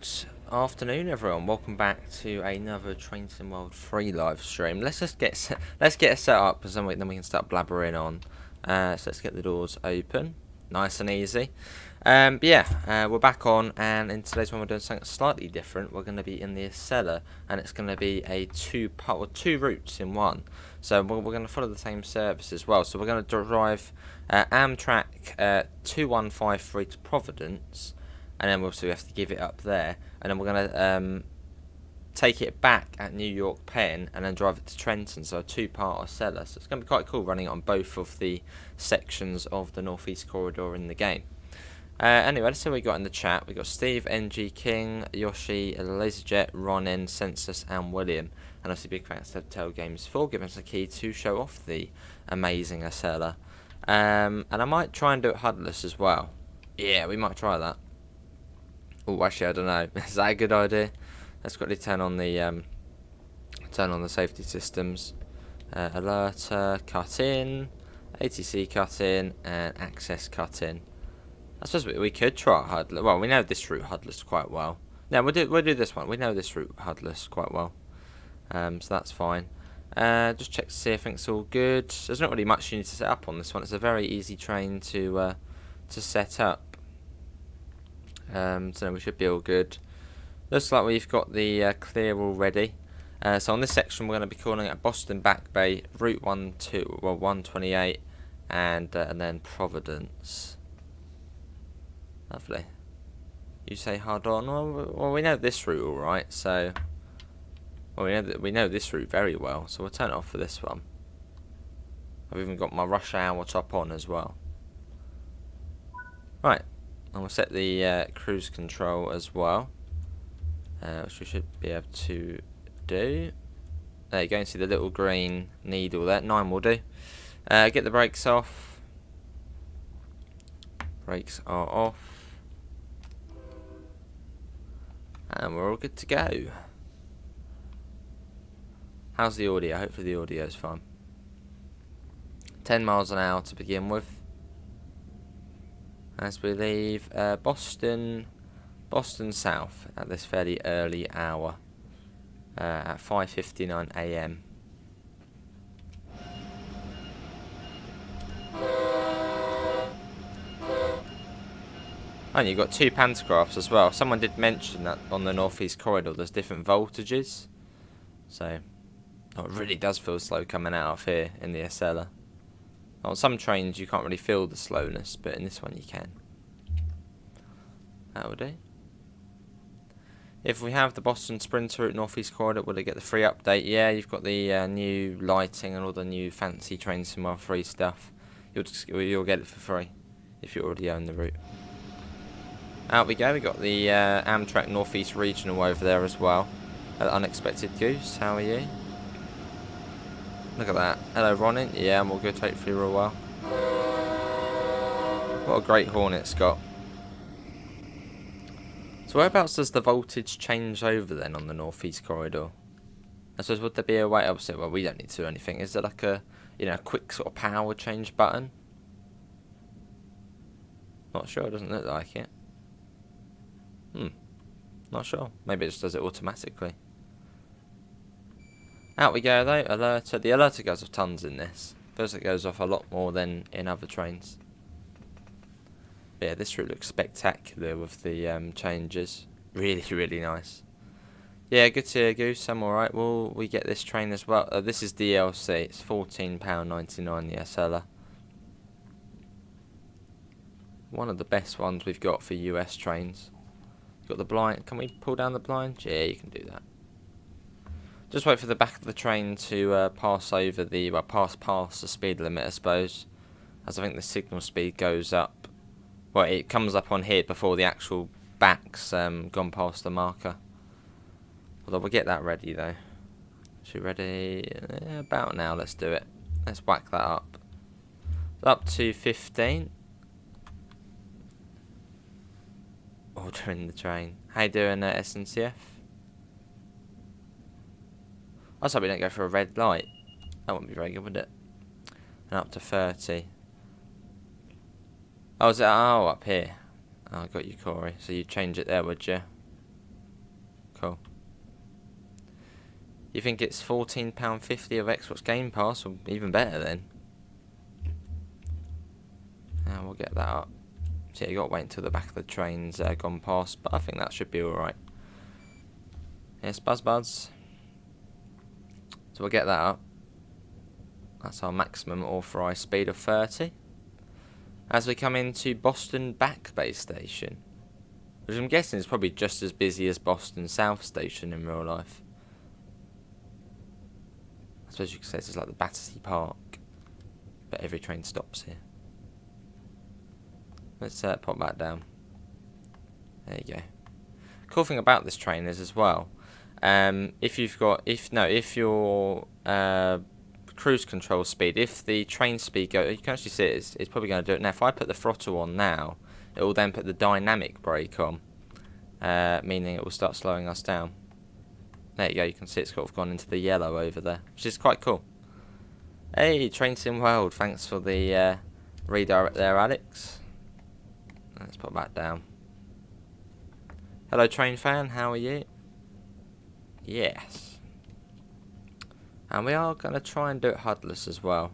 Good afternoon, everyone. Welcome back to another Trenton World free live stream. Let's get it set up, because then we can start blabbering on. So let's get the doors open, nice and easy. We're back on, and in today's one we're doing something slightly different. We're going to be in the Acela, and it's going to be a two routes in one. So we're going to follow the same service as well. So we're going to drive Amtrak 2153 to Providence. And then we have to give it up there, and then we're going to take it back at New York Penn and then drive it to Trenton, so a two-part Acela. So it's going to be quite cool running it on both of the sections of the Northeast Corridor in the game. Anyway, let's see what we got in the chat. We got Steve, NG King, Yoshi, Laserjet, Ronin, Census, and William. And obviously big thanks to Tell Games for giving us a key to show off the amazing Acela. And I might try and do it HUDless as well. Yeah, we might try that. Oh, actually, I don't know. Is that a good idea? Let's quickly turn on the safety systems. Alerter, cut in, ATC cut in, and access cut in. I suppose we could try HUDless. Well, we know this route HUDless quite well. Yeah, we'll do this one. We know this route HUDless quite well. So that's fine. Just check to see if everything's all good. There's not really much you need to set up on this one. It's a very easy train to set up. So we should be all good. Looks like we've got the clear already. So on this section we're going to be calling it Boston Back Bay, Route 128, and then Providence. Lovely. You say hard on. Well, we know this route all right. So, we know this route very well. So we'll turn it off for this one. I've even got my rush hour top on as well. Right. And we'll set the cruise control as well, which we should be able to do. There you go, and see the little green needle there. 9 will do. Get the brakes off. Brakes are off. And we're all good to go. How's the audio? Hopefully the audio's fine. 10 miles an hour to begin with. As we leave Boston South at this fairly early hour, at 5:59 AM. And you've got 2 pantographs as well. Someone did mention that on the Northeast Corridor there's different voltages, so it really does feel slow coming out of here in the Acela. On some trains you can't really feel the slowness, but in this one you can. That will do. If we have the Boston Sprinter route Northeast Corridor, will it get the free update? Yeah, you've got the new lighting and all the new fancy Train Sim 3 stuff. You'll get it for free if you already own the route. Out we go. We got the Amtrak Northeast Regional over there as well. Unexpected Goose, how are you? Look at that. Hello, Ronin. Yeah, I'm all good. Hopefully real well. What a great horn it's got. So whereabouts does the voltage change over then on the Northeast Corridor? I suppose, would there be a way? Obviously, well, we don't need to do anything. Is there like a, a quick sort of power change button? Not sure. It doesn't look like it. Not sure. Maybe it just does it automatically. Out we go though, alerter. The alerter goes off tons in this. Feels like it goes off a lot more than in other trains. But yeah, this route looks spectacular with the changes. Really, really nice. Yeah, good to hear, Goose. I'm alright. Will we get this train as well? This is DLC. It's £14.99 the Acela. One of the best ones we've got for US trains. Got the blind. Can we pull down the blind? Yeah, you can do that. Just wait for the back of the train to pass over the, pass the speed limit, I suppose. As I think the signal speed goes up. Well, it comes up on here before the actual back's gone past the marker. Although we'll get that ready though. Is she ready? Yeah, about now, let's do it. Let's whack that up. Up to 15. Ordering the train. How you doing, SNCF? I hope we don't go for a red light. That wouldn't be very good, would it? And up to 30. Oh, is it? Oh, up here. Oh, I got you, Corey. So you'd change it there, would you? Cool. You think it's £14.50 of Xbox Game Pass? Well, even better then. And we'll get that up. So yeah, you got to wait until the back of the train's gone past, but I think that should be alright. Yes, Buzz. So we'll get that up. That's our maximum authorised speed of 30. As we come into Boston Back Bay Station, which I'm guessing is probably just as busy as Boston South Station in real life. I suppose you could say this is like the Battersea Park, but every train stops here. Let's pop that down. There you go. Cool thing about this train is as well, if your cruise control speed, if the train speed goes, you can actually see it's probably going to do it now. If I put the throttle on now, it will then put the dynamic brake on, meaning it will start slowing us down. There you go, you can see it's sort of gone into the yellow over there, which is quite cool. Hey, Train Sim World, thanks for the redirect there, Alex. Let's put that down. Hello, train fan, how are you? Yes. And we are going to try and do it HUDless as well.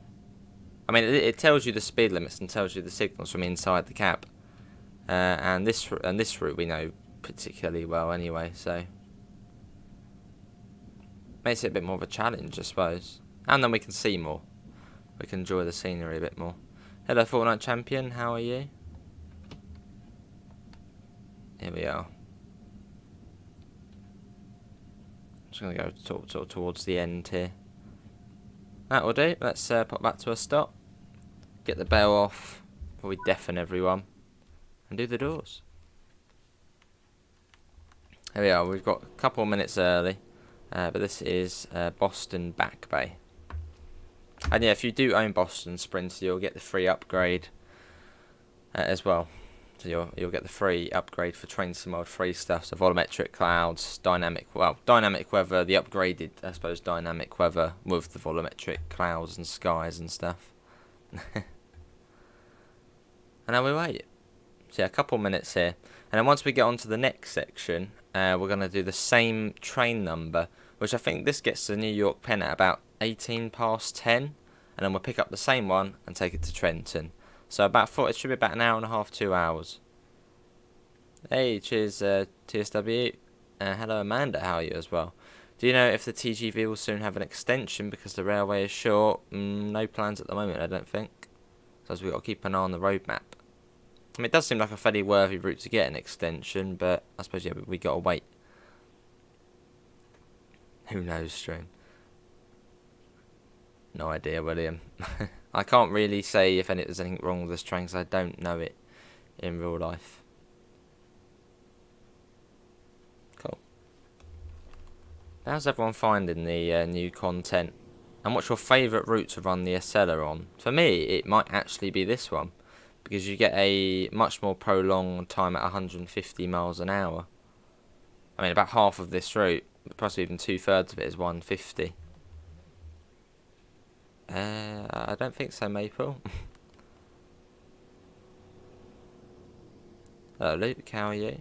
I mean, it tells you the speed limits and tells you the signals from inside the cab. And this route we know particularly well anyway, so makes it a bit more of a challenge, I suppose. And then we can see more. We can enjoy the scenery a bit more. Hello, Fortnite Champion, how are you? Here we are. Just going to go towards the end here. That will do. Let's pop back to a stop. Get the bell off before we deafen everyone. And do the doors. Here we are. We've got a couple of minutes early. But this is Boston Back Bay. And yeah, if you do own Boston Sprinter, you'll get the free upgrade as well. So you'll get the free upgrade for Train Sim World free stuff. So volumetric clouds, dynamic weather, the upgraded, I suppose, dynamic weather with the volumetric clouds and skies and stuff. And now we wait. So yeah, a couple minutes here. And then once we get on to the next section, we're going to do the same train number, which I think this gets to New York Penn at about 10 And then we'll pick up the same one and take it to Trenton. So it should be about an hour and a half, 2 hours. Hey, cheers TSW. Hello Amanda, how are you as well? Do you know if the TGV will soon have an extension because the railway is short? No plans at the moment, I don't think. So we've got to keep an eye on the roadmap. I mean, it does seem like a fairly worthy route to get an extension, but I suppose yeah, we got to wait. Who knows, stream? No idea, William. I can't really say if there's anything wrong with this train because I don't know it in real life. Cool. How's everyone finding the new content? And what's your favourite route to run the Acela on? For me, it might actually be this one, because you get a much more prolonged time at 150 miles an hour. I mean, about half of this route, possibly even 2/3 of it is 150. I don't think so, Maple. Hello, Luke, how are you?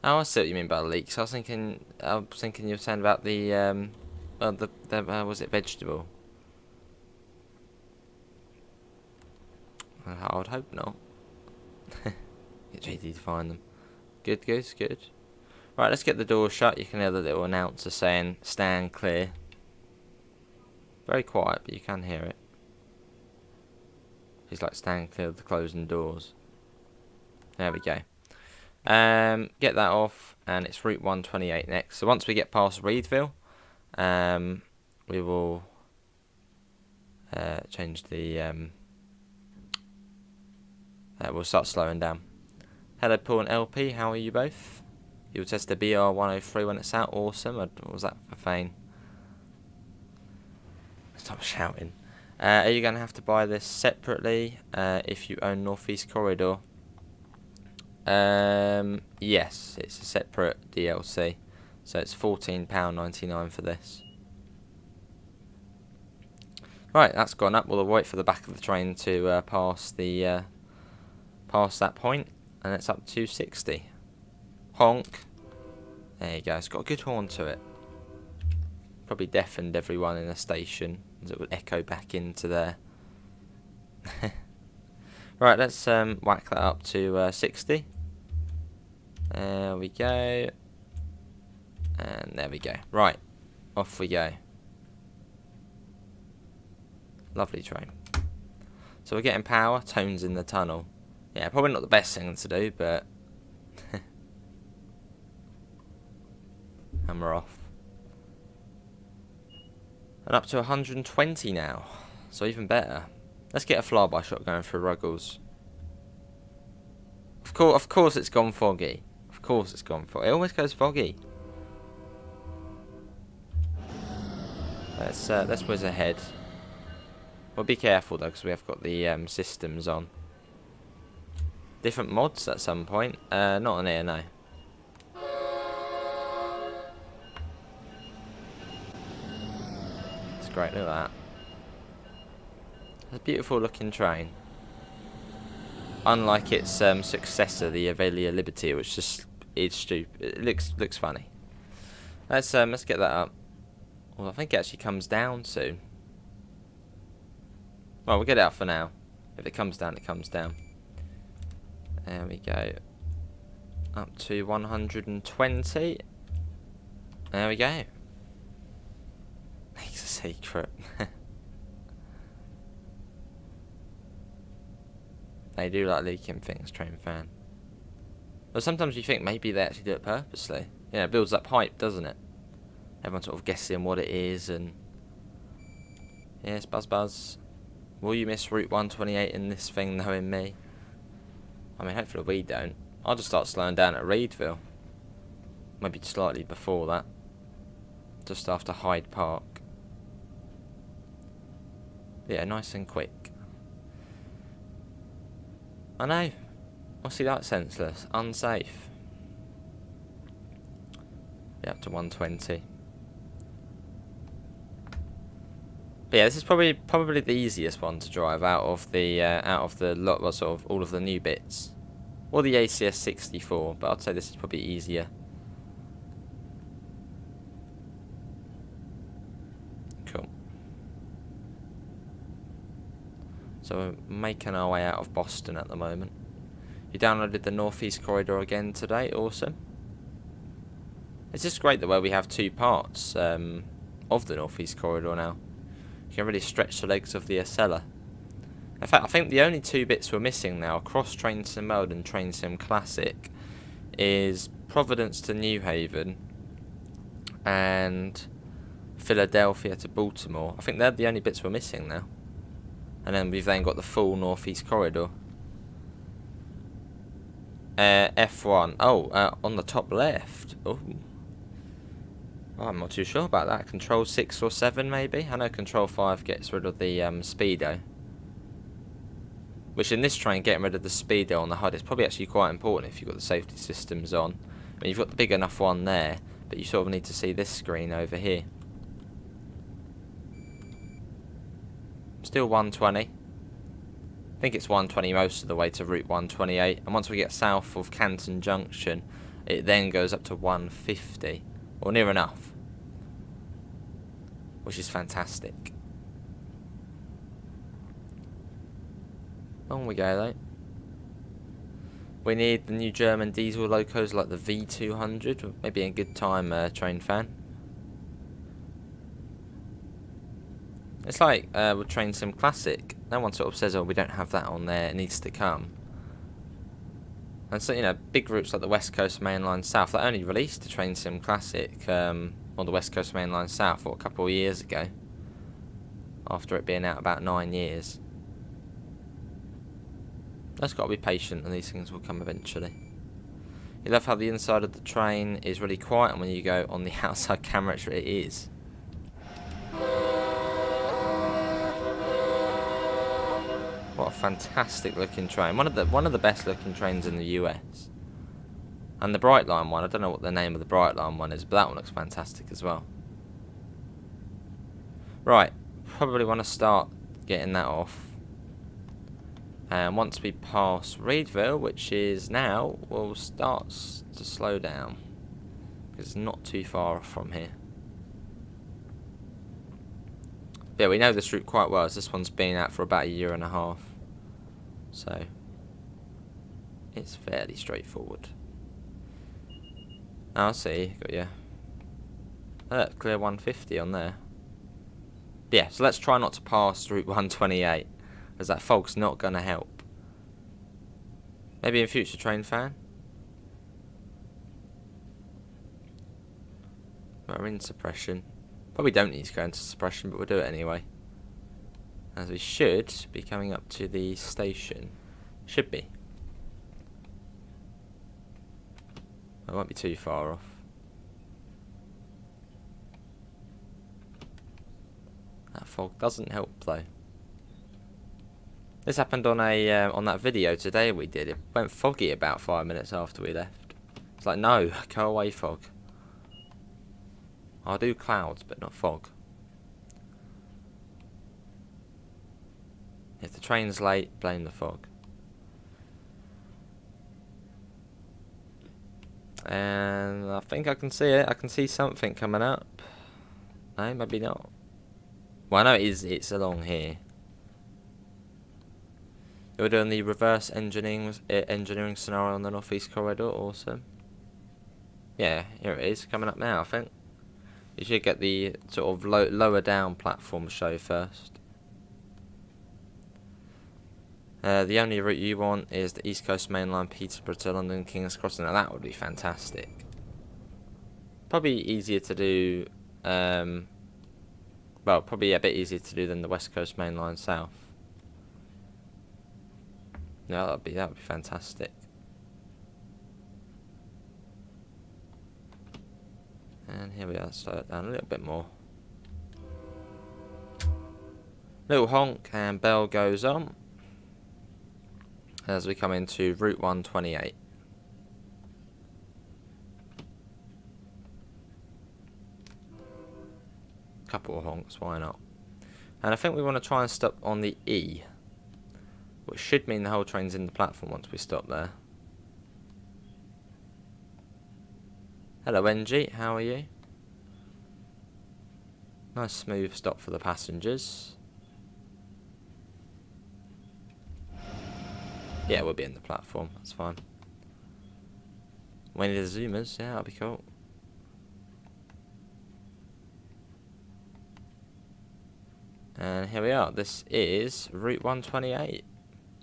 Oh, I see what you mean by leaks. I was thinking you were saying about the was it vegetable? I would hope not. Get JD to find them. Good. Right, let's get the door shut. You can hear the little announcer saying, "Stand clear." Very quiet, but you can hear it. He's like, "Stand clear of the closing doors." There we go. Get that off, and it's Route 128 next. So once we get past Reedville, we will change the. We'll start slowing down. Hello, Paul and LP. How are you both? You'll test the BR103 when it's out. Awesome. What was that for Fane? Stop shouting. Are you going to have to buy this separately if you own Northeast Corridor? Yes, it's a separate DLC. So it's £14.99 for this. Right, that's gone up. We'll wait for the back of the train to pass that point, and it's up to 260. Honk. There you go. It's got a good horn to it. Probably deafened everyone in the station as it would echo back into there. Right, let's whack that up to 60. There we go. And there we go. Right, off we go. Lovely train. So we're getting power, tones in the tunnel. Yeah, probably not the best thing to do, but... and we're off. And up to 120 now. So even better. Let's get a flyby shot going through Ruggles. Of course it's gone foggy. Of course it's gone foggy. It always goes foggy. Let's whiz ahead. Well, be careful though, because we have got the systems on. Different mods at some point. Not on here, no. It's great, look at that. It's a beautiful looking train. Unlike its successor, the Acela Liberty, which just is stupid. It looks funny. Let's get that up. Well, I think it actually comes down soon. Well, we'll get it out for now. If it comes down, it comes down. There we go. Up to 120. There we go. It's a secret. They do like leaking things, train fan. But sometimes you think maybe they actually do it purposely. Yeah, it builds up hype, doesn't it? Everyone's sort of guessing what it is and... Yes, buzz buzz. Will you miss Route 128 in this thing, knowing me? I mean, hopefully we don't. I'll just start slowing down at Reedville. Maybe slightly before that. Just after Hyde Park. Yeah, nice and quick. I know. What's he like? Senseless. Unsafe. Yeah, up to 120. But yeah, this is probably the easiest one to drive out of the lot, well, sort of all of the new bits, or the ACS 64. But I'd say this is probably easier. Cool. So we're making our way out of Boston at the moment. You downloaded the Northeast Corridor again today. Awesome. It's just great the way we have two parts of the Northeast Corridor now. You can really stretch the legs of the Acela. In fact, I think the only two bits we're missing now across Train Sim Mode and Train Sim Classic is Providence to New Haven and Philadelphia to Baltimore. I think they're the only bits we're missing now. And then we've then got the full Northeast Corridor. F1. Oh, on the top left. Oh. I'm not too sure about that. Control 6 or 7 maybe? I know Control 5 gets rid of the speedo. Which in this train, getting rid of the speedo on the HUD is probably actually quite important if you've got the safety systems on. I mean, you've got the big enough one there, but you sort of need to see this screen over here. Still 120. I think it's 120 most of the way to Route 128. And once we get south of Canton Junction, it then goes up to 150. Or near enough. Which is fantastic. On we go though. We need the new German diesel locos like the V200. Maybe a good time, train fan. It's like with Train Sim Classic. No one sort of says, oh, we don't have that on there, it needs to come. And so, you know, big routes like the West Coast Main Line South, that only released the Train Sim Classic on the West Coast Main Line South, a couple of years ago. After it being out about 9 years. Just got to be patient and these things will come eventually. You love how the inside of the train is really quiet, and when you go on the outside camera it is. What a fantastic looking train. One of the best looking trains in the US. And the Bright Line one, I don't know what the name of the Bright Line one is, but that one looks fantastic as well. Right, probably want to start getting that off. And once we pass Reedville, which is now, we'll start to slow down. Because it's not too far off from here. Yeah, we know this route quite well, as this one's been out for about a year and a half. So, it's fairly straightforward. I'll see, got you. Clear 150 on there. Yeah, so let's try not to pass Route 128, as that fog's not going to help. Maybe in future, train fan? We're in suppression. Probably don't need to go into suppression, but we'll do it anyway. As we should be coming up to the station. Should be. I won't be too far off. That fog doesn't help though. This happened on that video today we did. It went foggy about 5 minutes after we left. It's like, no, go away, fog. I'll do clouds, but not fog. If the train's late, blame the fog. And I think I can see it. I can see something coming up. No, maybe not. Well, I know it's along here. We're doing the reverse engineering scenario on the northeast corridor. Awesome. Yeah, here it is, coming up now, I think. You should get the sort of lower down platform show first. The only route you want is the East Coast Main Line, Peterborough to London, King's Cross. Now that would be fantastic. Probably easier to do. Well, probably a bit easier to do than the West Coast Main Line South. No, that'd be fantastic. And here we are, slow it down a little bit more. Little honk and bell goes on as we come into Route 128. Couple of honks, why not? And I think we want to try and stop on the E, which should mean the whole train's in the platform once we stop there. Hello NG, how are you? Nice smooth stop for the passengers. Yeah, we'll be in the platform, that's fine. We need the zoomers, yeah, that'll be cool. And here we are, this is Route 128.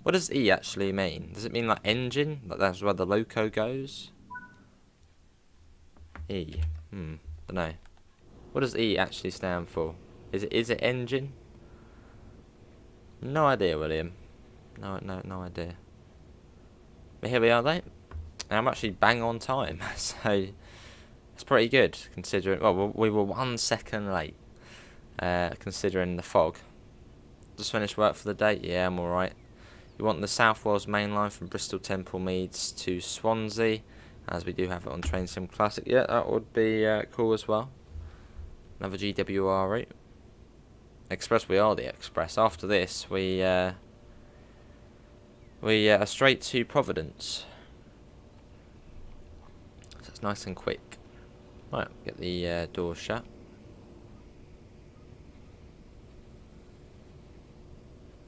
What does E actually mean? Does it mean like engine? Like that's where the loco goes? E. Dunno. What does E actually stand for? Is it engine? No idea, William. No idea. But here we are, though. And I'm actually bang on time, so it's pretty good considering. Well, we were 1 second late, considering the fog. Just finished work for the day. Yeah, I'm all right. You want the South Wales main line from Bristol Temple Meads to Swansea, as we do have it on Train Sim Classic. Yeah, that would be cool as well. Another GWR route. Express, we are the Express. After this, we are straight to Providence. So it's nice and quick. Right, get the door shut.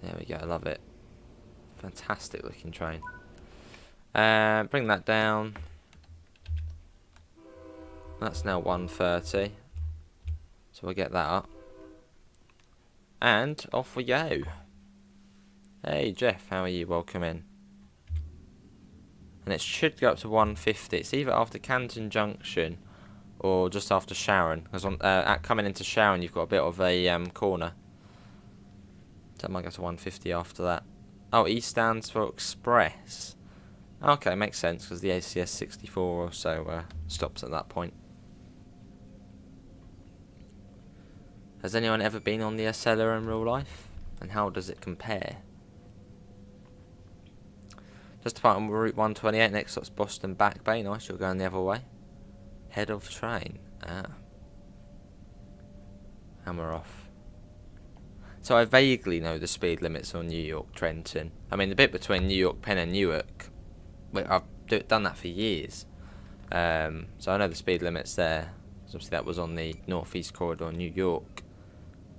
There we go, I love it. Fantastic looking train. Bring that down. That's now 1:30. So we'll get that up. And off we go. Hey Jeff, how are you? Welcome in. And it should go up to 150. It's either after Canton Junction or just after Sharon. Because coming into Sharon, you've got a bit of a corner. So it might go to 150 after that. Oh, E stands for Express. Okay, makes sense because the ACS 64 also stops at that point. Has anyone ever been on the Acela in real life? And how does it compare? Just apart from Route 128, next stop's Boston Back Bay. Nice, you're going the other way. Head of train. Ah. And we're off. So I vaguely know the speed limits on New York Trenton. I mean, the bit between New York Penn and Newark, I've done that for years. So I know the speed limits there. Obviously that was on the Northeast Corridor in New York.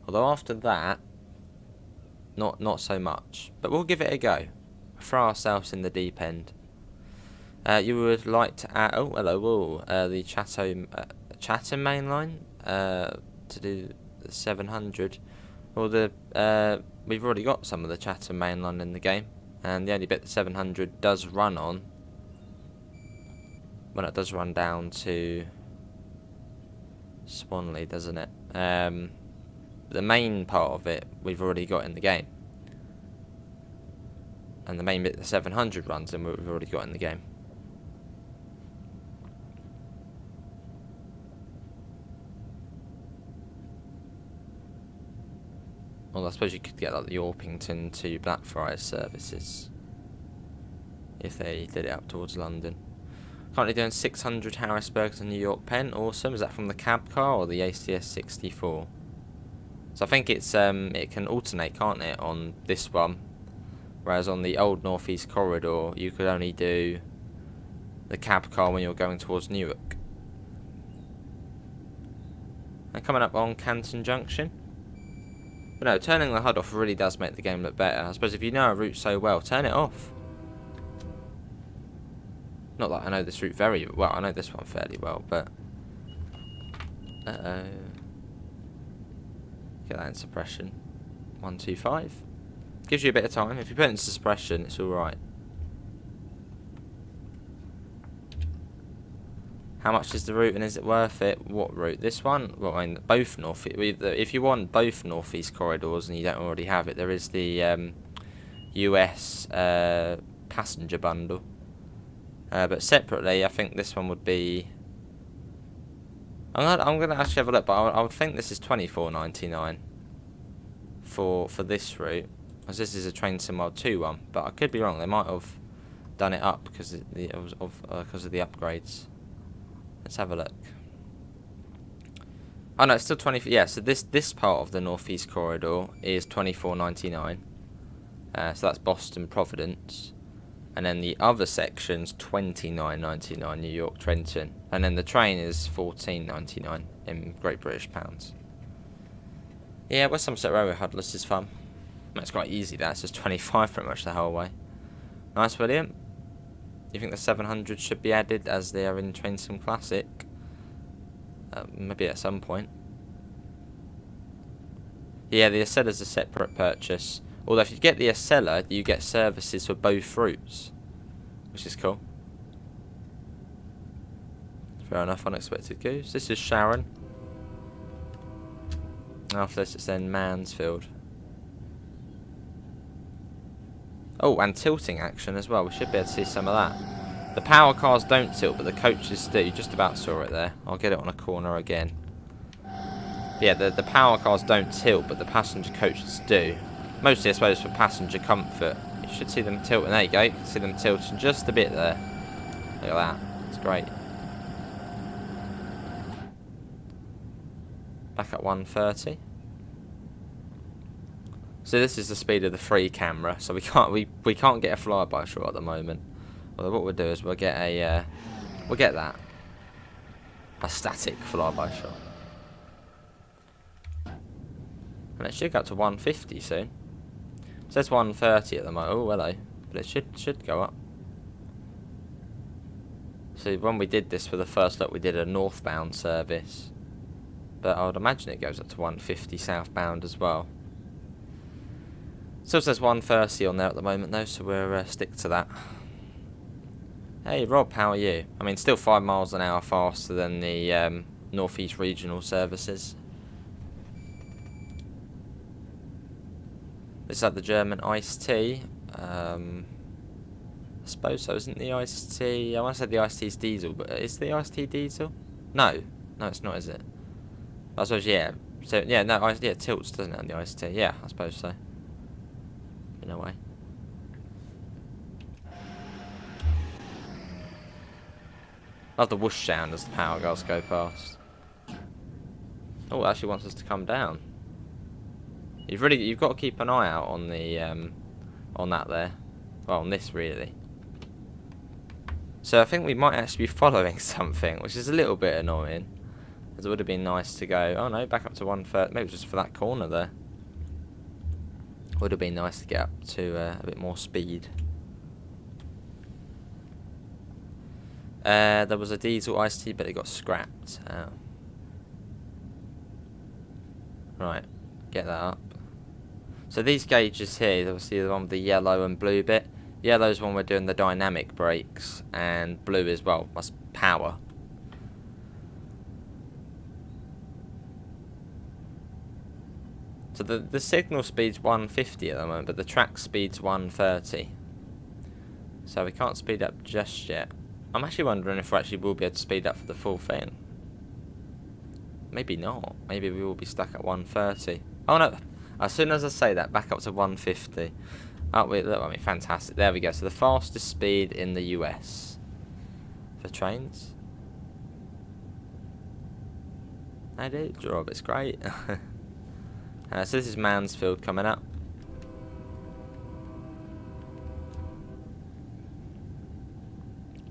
Although after that, not so much. But we'll give it a go. Throw ourselves in the deep end. You would like to add... Oh, hello. The Chatham main line to do the 700. Well, we've already got some of the Chatham main line in the game. And the only bit the 700 does run on... Well, it does run down to Swanley, doesn't it? The main part of it we've already got in the game. And the main bit the 700 runs in we've already got in the game. Well, I suppose you could get like the Orpington to Blackfriars services if they did it up towards London. Currently doing 600 Harrisburg to New York Penn. Awesome. Is that from the cab car or the ACS 64? So I think it's it can alternate, can't it, on this one? Whereas on the old Northeast Corridor, you could only do the cab car when you're going towards Newark. And coming up on Canton Junction. But no, turning the HUD off really does make the game look better. I suppose if you know a route so well, turn it off. Not that I know this route very well. I know this one fairly well, but... Uh-oh. Get that in suppression. 125. Gives you a bit of time. If you put it into suppression, it's alright. How much is the route and is it worth it? What route? This one? Well, I mean, both north. If you want both northeast corridors and you don't already have it, there is the US passenger bundle. But separately, I think this one would be... I'm gonna actually have a look, but I would think this is $24.99 for this route, as this is a Train Sim World 2 one. But I could be wrong. They might have done it up because of the upgrades. Let's have a look. Oh no, it's still 20. Yeah, so this part of the Northeast Corridor is $24.99. So that's Boston Providence. And then the other section's $29.99 New York Trenton. And then the train is $14.99 in Great British pounds. Yeah, West Somerset Railway Huddless is fun. It's quite easy there, it's just 25 pretty much the whole way. Nice, William. You think the 700 should be added as they are in Train Sim Classic? Maybe at some point. Yeah, the Acela's a separate purchase. Although if you get the Acela, you get services for both routes, which is cool. Fair enough, unexpected goose. This is Sharon. After this, it's then Mansfield. Oh, and tilting action as well. We should be able to see some of that. The power cars don't tilt, but the coaches do. You just about saw it there. I'll get it on a corner again. Yeah, the power cars don't tilt, but the passenger coaches do. Mostly, I suppose, for passenger comfort. You should see them tilting. There you go. You can see them tilting just a bit there. Look at that. It's great. Back at 130. So this is the speed of the free camera. So we can't get a flyby shot at the moment. Well, what we'll do is we'll get a static flyby shot, and it should go up to 150 soon. It says 130 at the moment. Oh, hello. But it should go up. So when we did this for the first look, we did a northbound service. But I would imagine it goes up to 150 southbound as well. Still says 130 on there at the moment though, so we'll stick to that. Hey Rob, how are you? I mean, still 5 miles an hour faster than the Northeast Regional services. It's like the German iced tea. I suppose so. Isn't the iced tea? I want to say the iced tea's diesel, but is the iced tea diesel? No, it's not, is it? I suppose yeah. So yeah, no, it tilts, doesn't it, on the iced tea? Yeah, I suppose so. In a way. Love the whoosh sound as the power girls go past. Oh, it actually wants us to come down. You've got to keep an eye out on the on that there. Well, on this really. So I think we might actually be following something, which is a little bit annoying. As it would have been nice to go, oh no, back up to 130, maybe just for that corner there. Would have been nice to get up to a bit more speed. There was a diesel iced tea, but it got scrapped. Right, get that up. So these gauges here, obviously the one with the yellow and blue bit. Yellow is when we're doing the dynamic brakes, and blue is, well, that's power. So the signal speed's 150 at the moment, but the track speed's 130. So we can't speed up just yet. I'm actually wondering if we actually will be able to speed up for the full thing. Maybe not. Maybe we will be stuck at 130. Oh no! As soon as I say that, back up to 150. Oh wait, look, I mean, fantastic. There we go. So the fastest speed in the US for trains. I do, Rob. It's great. So this is Mansfield coming up.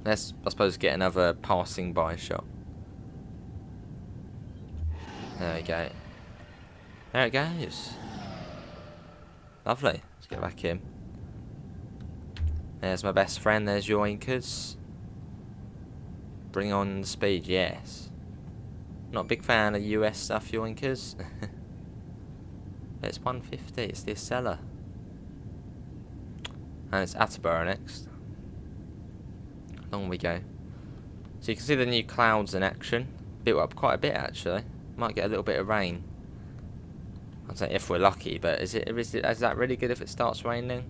Let's, I suppose, get another passing by shot. There we go. There it goes. Lovely. Let's get back in. There's my best friend. There's Yoinkers. Bring on the speed, yes. Not a big fan of US stuff, Yoinkers. It's 150. It's the Acela. And it's Attleborough next. Along we go. So you can see the new clouds in action. Built up quite a bit actually. Might get a little bit of rain. I'd say if we're lucky, but is that really good if it starts raining?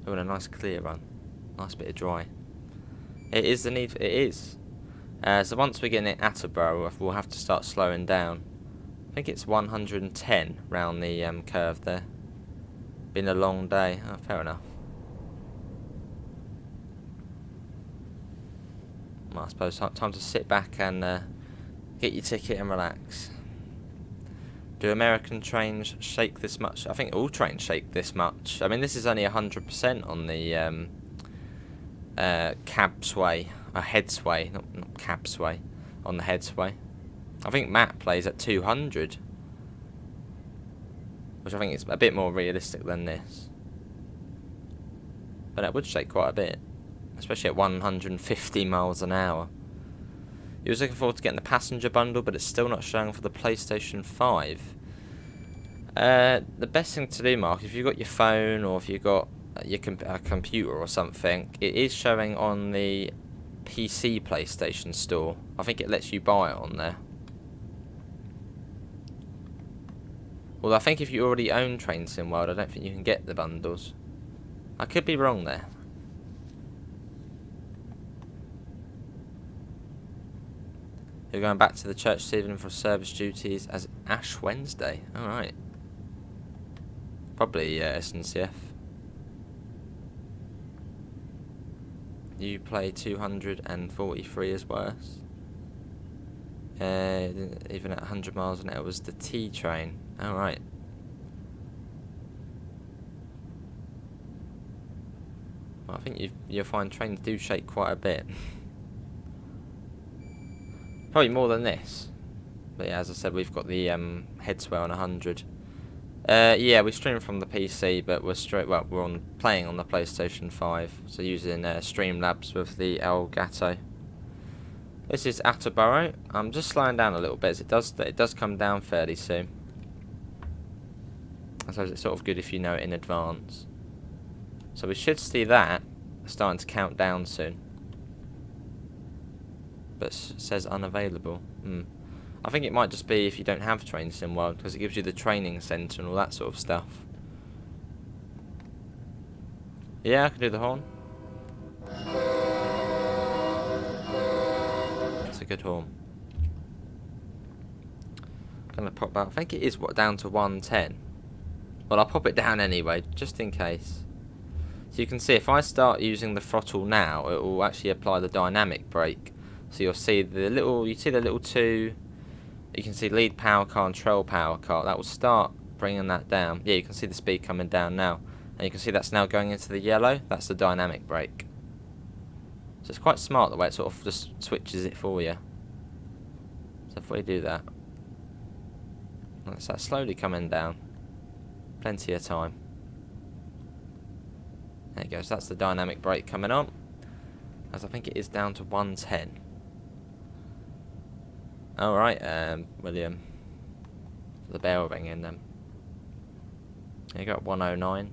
Doing a nice clear run. Nice bit of dry. It is the need. It is. So once we get in Attleborough, we'll have to start slowing down. I think it's 110 round the curve there. Been a long day. Oh, fair enough. Well, I suppose time to sit back and get your ticket and relax. Do American trains shake this much? I think all trains shake this much. I mean, this is only 100% on the cab sway, head sway, not cab sway, on the head sway. I think Matt plays at 200, which I think is a bit more realistic than this. But it would shake quite a bit, especially at 150 miles an hour. He was looking forward to getting the passenger bundle, but it's still not showing for the PlayStation 5. The best thing to do, Mark, if you've got your phone or if you've got your computer or something, it is showing on the PC PlayStation store. I think it lets you buy it on there. Although I think if you already own Train Sim World, I don't think you can get the bundles. I could be wrong there. You're going back to the church this evening for service duties as Ash Wednesday. Alright. Probably SNCF. You play 243 is worse. Even at 100 miles an hour was the T train. Alright. Well, I think you'll find trains do shake quite a bit. Probably more than this. But yeah, as I said, we've got the head sway on 100. Yeah, we stream from the PC, but we're playing on the PlayStation 5. So using Streamlabs with the Elgato. This is Attleborough. I'm just slowing down a little bit as it does come down fairly soon. I suppose it's sort of good if you know it in advance. So we should see that starting to count down soon. But says unavailable. I think it might just be if you don't have Train Sim World, because it gives you the training centre and all that sort of stuff. Yeah, I can do the horn. It's a good horn. I'm gonna pop that. I think it is down to 110. Well, I'll pop it down anyway, just in case. So you can see if I start using the throttle now, it will actually apply the dynamic brake. So you'll see the little two. You can see lead power car and trail power car. That will start bringing that down. Yeah, you can see the speed coming down now. And you can see that's now going into the yellow. That's the dynamic brake. So it's quite smart the way it sort of just switches it for you. So if we do that, that's that slowly coming down. Plenty of time. There it goes. That's the dynamic brake coming on. As I think it is down to 110. Alright, William. The bell ringing then. You got 109.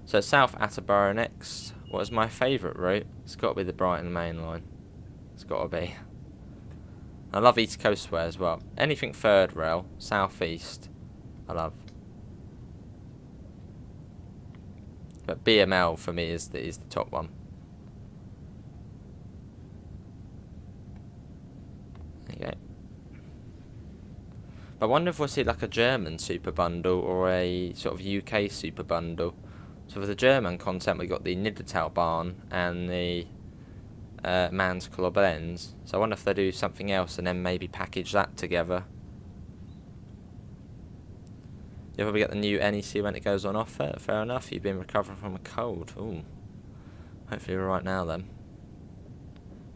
So South Attleborough next. What is my favourite route? It's got to be the Brighton main line. It's got to be. I love East Coastway as well. Anything third rail, south east, I love. But BML for me is the top one. There you go. But I wonder if we'll see like a German super bundle or a sort of UK super bundle. So for the German content, we got the Niedertalbahn and the Man's Club Ends. So I wonder if they do something else and then maybe package that together. You'll probably get the new NEC when it goes on offer. Fair enough. You've been recovering from a cold. Ooh. Hopefully you're right now then.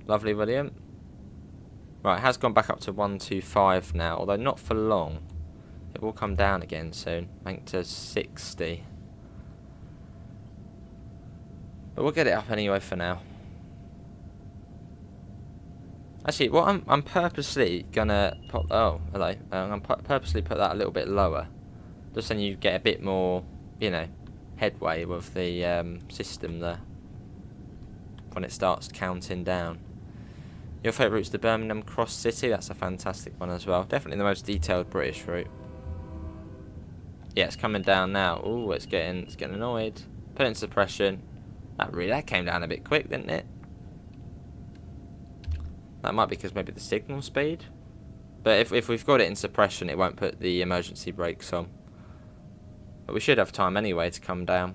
Lovely, William. Right, it has gone back up to 125 now, although not for long. It will come down again soon. I think to 60. But we'll get it up anyway for now. Actually, what I'm purposely gonna put. Oh, hello. I'm gonna purposely put that a little bit lower, just so you get a bit more, you know, headway with the system there when it starts counting down. Your favourite route's the Birmingham Cross City. That's a fantastic one as well. Definitely the most detailed British route. Yeah, it's coming down now. Ooh, it's getting annoyed. Put in suppression. That came down a bit quick, didn't it? That might be because maybe the signal speed. But if we've got it in suppression, it won't put the emergency brakes on. But we should have time anyway to come down.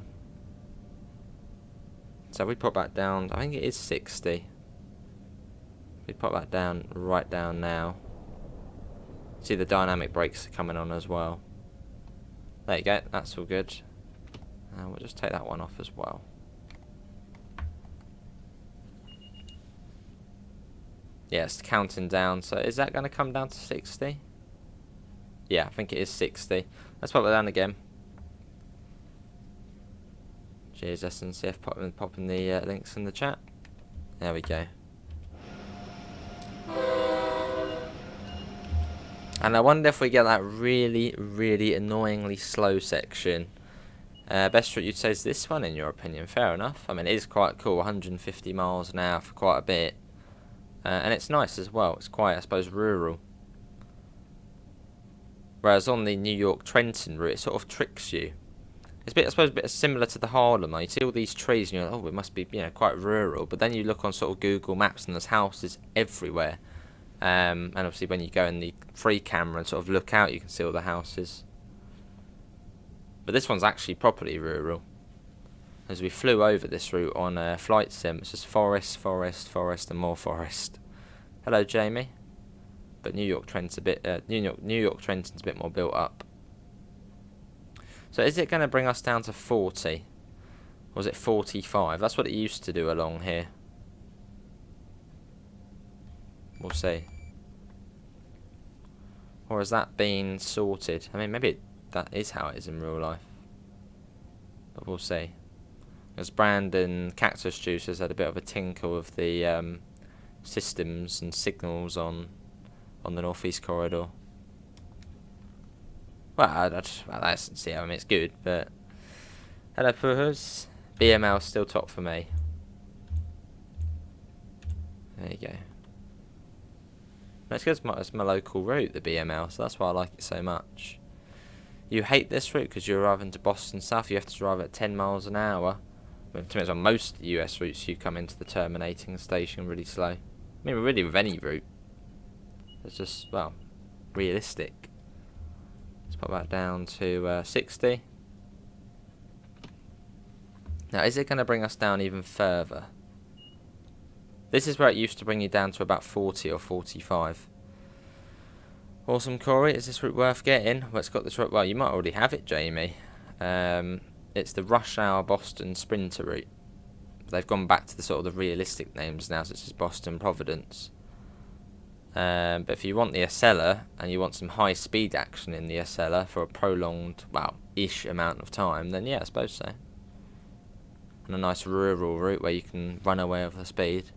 So we put that down. I think it is 60. We put that down right down now. See the dynamic brakes are coming on as well. There you go. That's all good. And we'll just take that one off as well. Yeah, it's counting down. So is that going to come down to 60? Yeah, I think it is 60. Let's pop it down again. Cheers, SNCF, popping the links in the chat. There we go. And I wonder if we get that really, really annoyingly slow section. Best route you'd say is this one, in your opinion. Fair enough. I mean, it is quite cool. 150 miles an hour for quite a bit. And it's nice as well. It's quite, I suppose, rural. Whereas on the New York Trenton route, it sort of tricks you. It's a bit, I suppose, a bit similar to the Harlem. You see all these trees, and you're like, oh, it must be, you know, quite rural. But then you look on sort of Google Maps, and there's houses everywhere. And obviously, when you go in the free camera and sort of look out, you can see all the houses. But this one's actually properly rural. As we flew over this route on a flight sim, it's just forest, forest, forest, and more forest. Hello, Jamie. But New York Trenton's a bit, New York Trenton's a bit more built up. So is it going to bring us down to 40? Or is it 45? That's what it used to do along here. We'll see. Or has that been sorted? I mean, maybe that is how it is in real life. But we'll see. Because Brandon Cactus Juice has had a bit of a tinkle with the systems and signals on the Northeast Corridor. Well, I see. I mean, it's good, but hello, Puhus. BML still top for me. There you go. That's because it's my local route, the BML, so that's why I like it so much. You hate this route because you're arriving to Boston South. You have to drive at 10 miles an hour. But on most US routes, you come into the terminating station really slow. I mean, really with any route. It's just, well, realistic. Let's put that down to 60. Now, is it going to bring us down even further? This is where it used to bring you down to about 40 or 45. Awesome, Corey. Is this route worth getting? Well, it's got this route. Well, you might already have it, Jamie. It's the Rush Hour Boston Sprinter route. They've gone back to the sort of the realistic names now, so it's just Boston Providence. But if you want the Acela and you want some high speed action in the Acela for a prolonged, well, ish amount of time, then yeah, I suppose so. And a nice rural route where you can run away with the speed.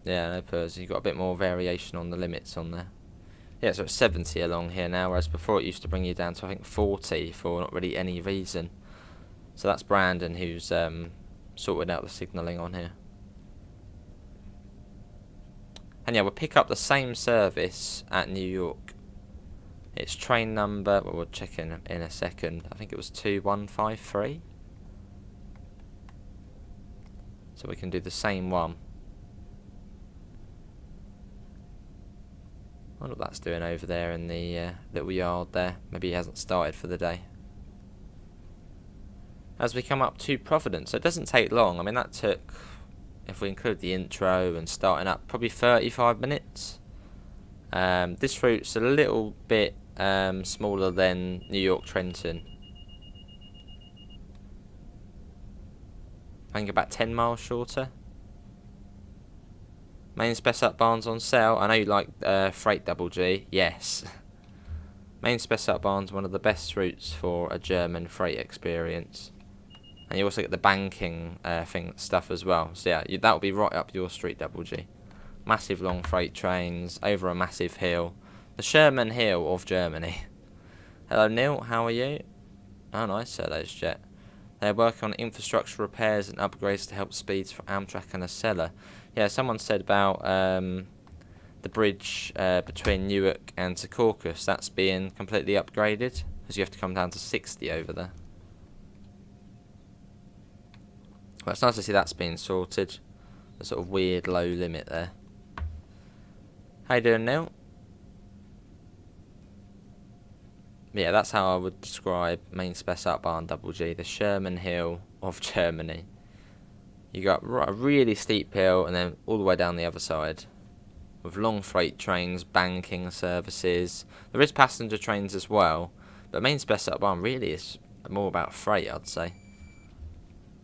Yeah, no purrs. You've got a bit more variation on the limits on there. Yeah, so it's 70 along here now, whereas before it used to bring you down to I think 40 for not really any reason. So that's Brandon who's sorted out the signalling on here. And yeah, we'll pick up the same service at New York. It's train number, well, we'll check in a second. I think it was 2153. So we can do the same one. I wonder what that's doing over there in the little yard there. Maybe he hasn't started for the day. As we come up to Providence, so it doesn't take long. I mean, that took, if we include the intro and starting up, probably 35 minutes. This route's a little bit smaller than New York Trenton. I think about 10 miles shorter. Main spec up barns on sale. I know you like freight double G. Yes. Main spec up barns, one of the best routes for a German freight experience. And you also get the banking stuff as well. So yeah, that'll be right up your street, double G. Massive long freight trains over a massive hill. The Sherman Hill of Germany. Hello Neil, how are you? Oh nice, those jet. They're working on infrastructure repairs and upgrades to help speeds for Amtrak and Acela. Yeah, someone said about the bridge between Newark and Secaucus. That's being completely upgraded, because you have to come down to 60 over there. Well, it's nice to see that's being sorted. The sort of weird low limit there. How you doing, Neil? Yeah, that's how I would describe main spec up barn double G, the Sherman Hill of Germany. You got a really steep hill and then all the way down the other side, with long freight trains, banking services. There is passenger trains as well, but main spec up barn really is more about freight, I'd say.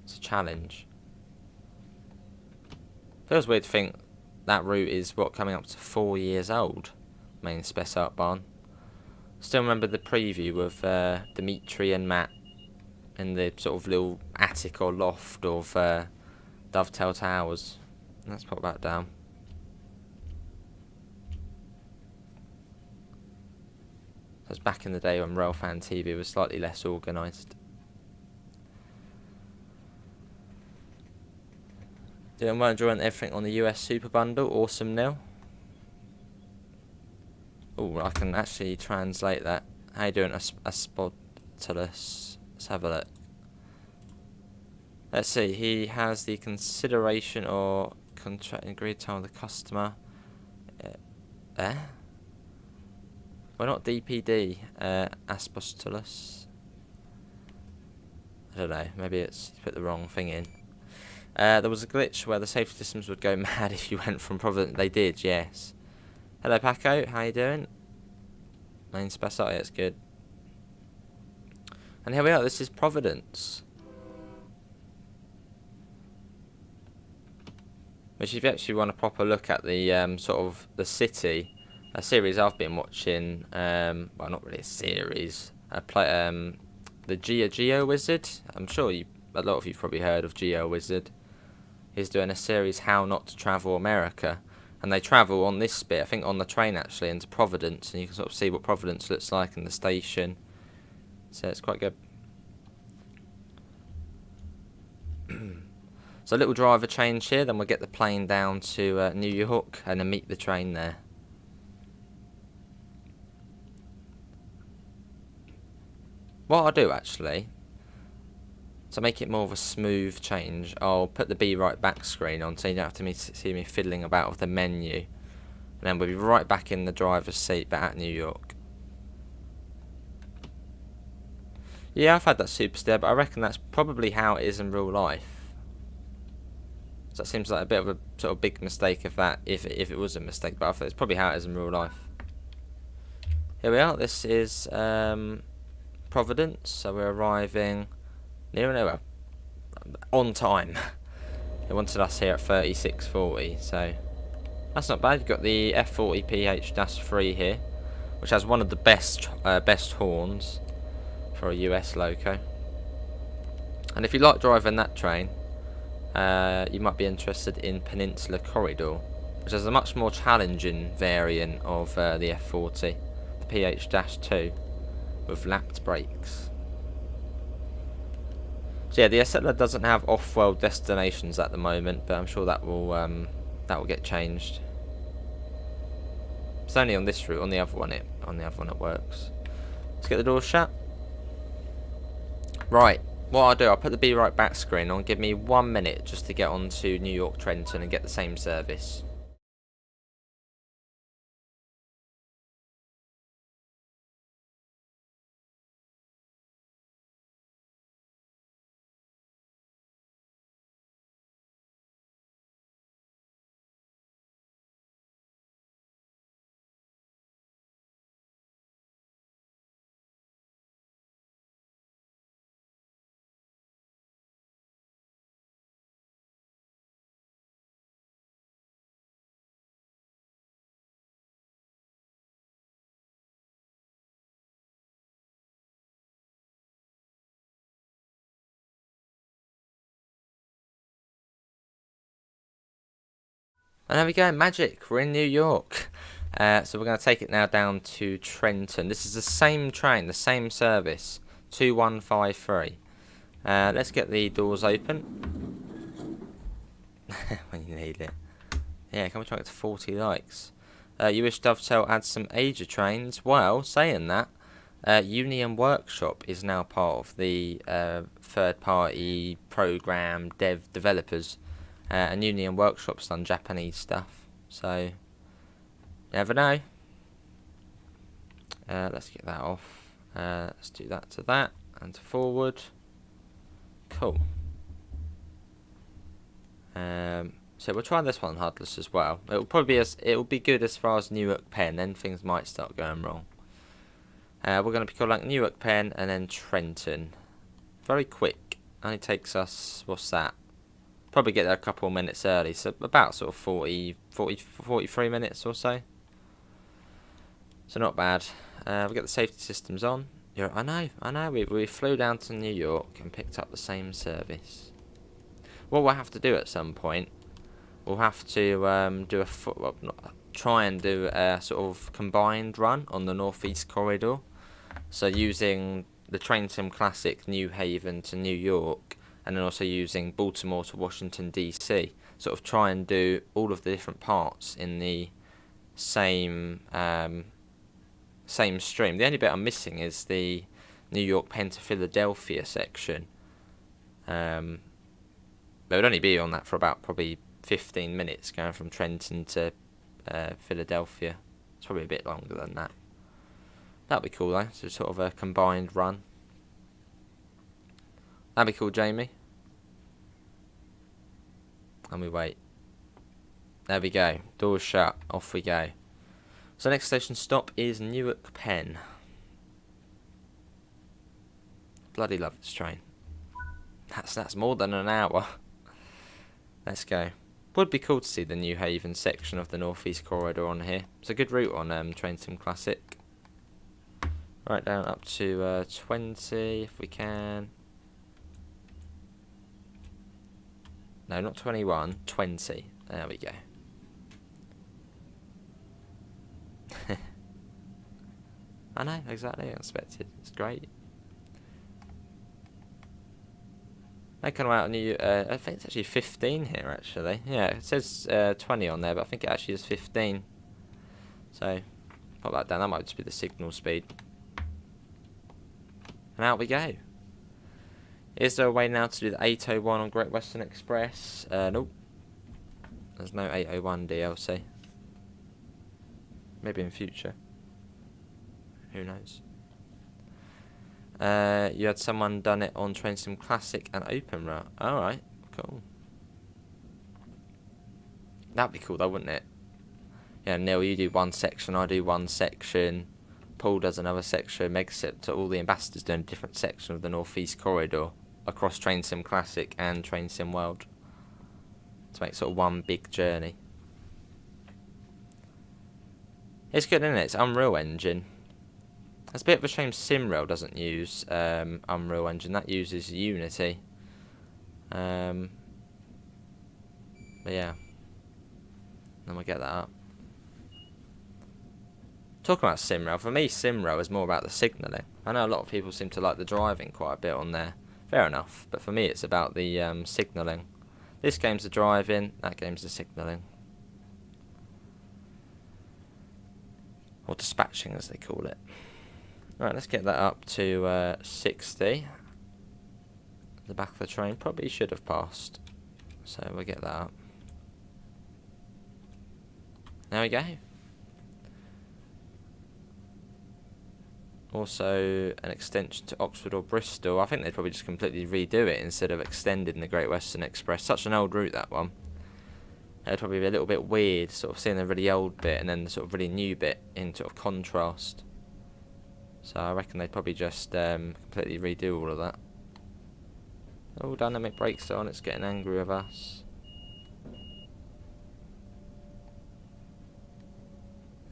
It's a challenge. Feels weird to think that route is coming up to 4 years old. Main spec up barn. Still remember the preview of Dimitri and Matt in the sort of little attic or loft of Dovetail Towers. Let's pop that down. That was back in the day when Railfan TV was slightly less organised. Doing well, enjoying everything on the US Super Bundle. Awesome, Neil. Oh, I can actually translate that. How you doing, Aspodulus? Let's have a look. Let's see. He has the consideration or contract agreed time with the customer. We're not DPD. Aspostulus. I don't know. Maybe it's put the wrong thing in. There was a glitch where the safety systems would go mad if you went from Providence. They did, yes. Hello Paco, how you doing? Main spec up, yeah, it's good. And here we are, this is Providence. Which if you actually want a proper look at the sort of the city, a series I've been watching, well not really a series, the Geo Wizard. I'm sure a lot of you've probably heard of Geo Wizard. He's doing a series, How Not to Travel America. And they travel on this bit, I think on the train actually, into Providence. And you can sort of see what Providence looks like in the station. So it's quite good. So a little driver change here, then we'll get the plane down to New York and then meet the train there. What I'll do actually, to make it more of a smooth change, I'll put the Be Right Back screen on so you don't have to see me fiddling about with the menu. And then we'll be right back in the driver's seat but at New York. Yeah, I've had that super stare, but I reckon that's probably how it is in real life. So that seems like a bit of a sort of big mistake if it was a mistake, but I think it's probably how it is in real life. Here we are. This is Providence, so we're arriving near on time. They wanted us here at 36:40, so that's not bad. You've got the F40 PH-3 here, which has one of the best horns for a US loco. And if you like driving that train, you might be interested in Peninsula Corridor, which is a much more challenging variant of the F40, the PH-2, with lapped brakes. So yeah, the Acela doesn't have off-world destinations at the moment, but I'm sure that will get changed. It's only on this route. On the other one, it works. Let's get the doors shut. Right. What I'll do, I'll put the Be Right Back screen on. Give me 1 minute just to get on to New York Trenton and get the same service. And there we go, magic. We're in New York. So we're going to take it now down to Trenton. This is the same train, the same service, 2153. Let's get the doors open. When you need it. Yeah, can we try to get to 40 likes? You wish Dovetail adds some Asia trains? Well, saying that, Union Workshop is now part of the third-party program developers. And Union Workshop's done Japanese stuff, so you never know. Let's get that off. Let's do that to that and to forward. Cool. So we'll try this one hardless as well. It'll be good as far as Newark Penn. Then things might start going wrong. We're going to be calling Newark Penn and then Trenton. Very quick. Only takes us, what's that? Probably get there a couple of minutes early, so about sort of 43 minutes or so. So not bad. We've got the safety systems on. I know. We flew down to New York and picked up the same service. What we'll have to do at some point, we'll have to try and do a sort of combined run on the Northeast Corridor. So using the Trenton Classic New Haven to New York, and then also using Baltimore to Washington DC, sort of try and do all of the different parts in the same stream. The only bit I'm missing is the New York Penn to Philadelphia section. They would only be on that for about probably 15 minutes going from Trenton to Philadelphia. It's probably a bit longer than that. That'd be cool though, so sort of a combined run. That'd be cool, Jamie. And we wait. There we go. Doors shut. Off we go. So next station stop is Newark Penn. Bloody love this train. That's more than an hour. Let's go. Would be cool to see the New Haven section of the Northeast Corridor on here. It's a good route on Trenton Classic. Right down up to 20 if we can. No, not 21, 20. There we go. I know, exactly, expected. It's great. They come out new. I think it's actually 15 here, actually. Yeah, it says 20 on there, but I think it actually is 15. So, pop that down. That might just be the signal speed. And out we go. Is there a way now to do the 801 on Great Western Express? Nope. There's no 801 DLC. Maybe in future. Who knows? You had someone done it on Trenton Classic and Open Route. Alright, cool. That'd be cool though, wouldn't it? Yeah, Neil, you do one section, I do one section, Paul does another section, makes it to all the ambassadors doing a different section of the North East Corridor across Train Sim Classic and Train Sim World to make sort of one big journey. It's good, isn't it? It's Unreal Engine. It's a bit of a shame SimRail doesn't use Unreal Engine. That uses Unity. But yeah. Then we'll get that up. Talking about SimRail, for me SimRail is more about the signalling. I know a lot of people seem to like the driving quite a bit on there. Fair enough, but for me it's about the signalling. This game's the driving, that game's the signalling. Or dispatching as they call it. Right, let's get that up to 60. The back of the train probably should have passed. So we'll get that up. There we go. Also an extension to Oxford or Bristol. I think they'd probably just completely redo it instead of extending the Great Western Express. Such an old route, that one. It'd probably be a little bit weird, sort of seeing the really old bit and then the sort of really new bit in sort of contrast. So I reckon they'd probably just completely redo all of that. Oh, dynamic brakes on, it's getting angry with us.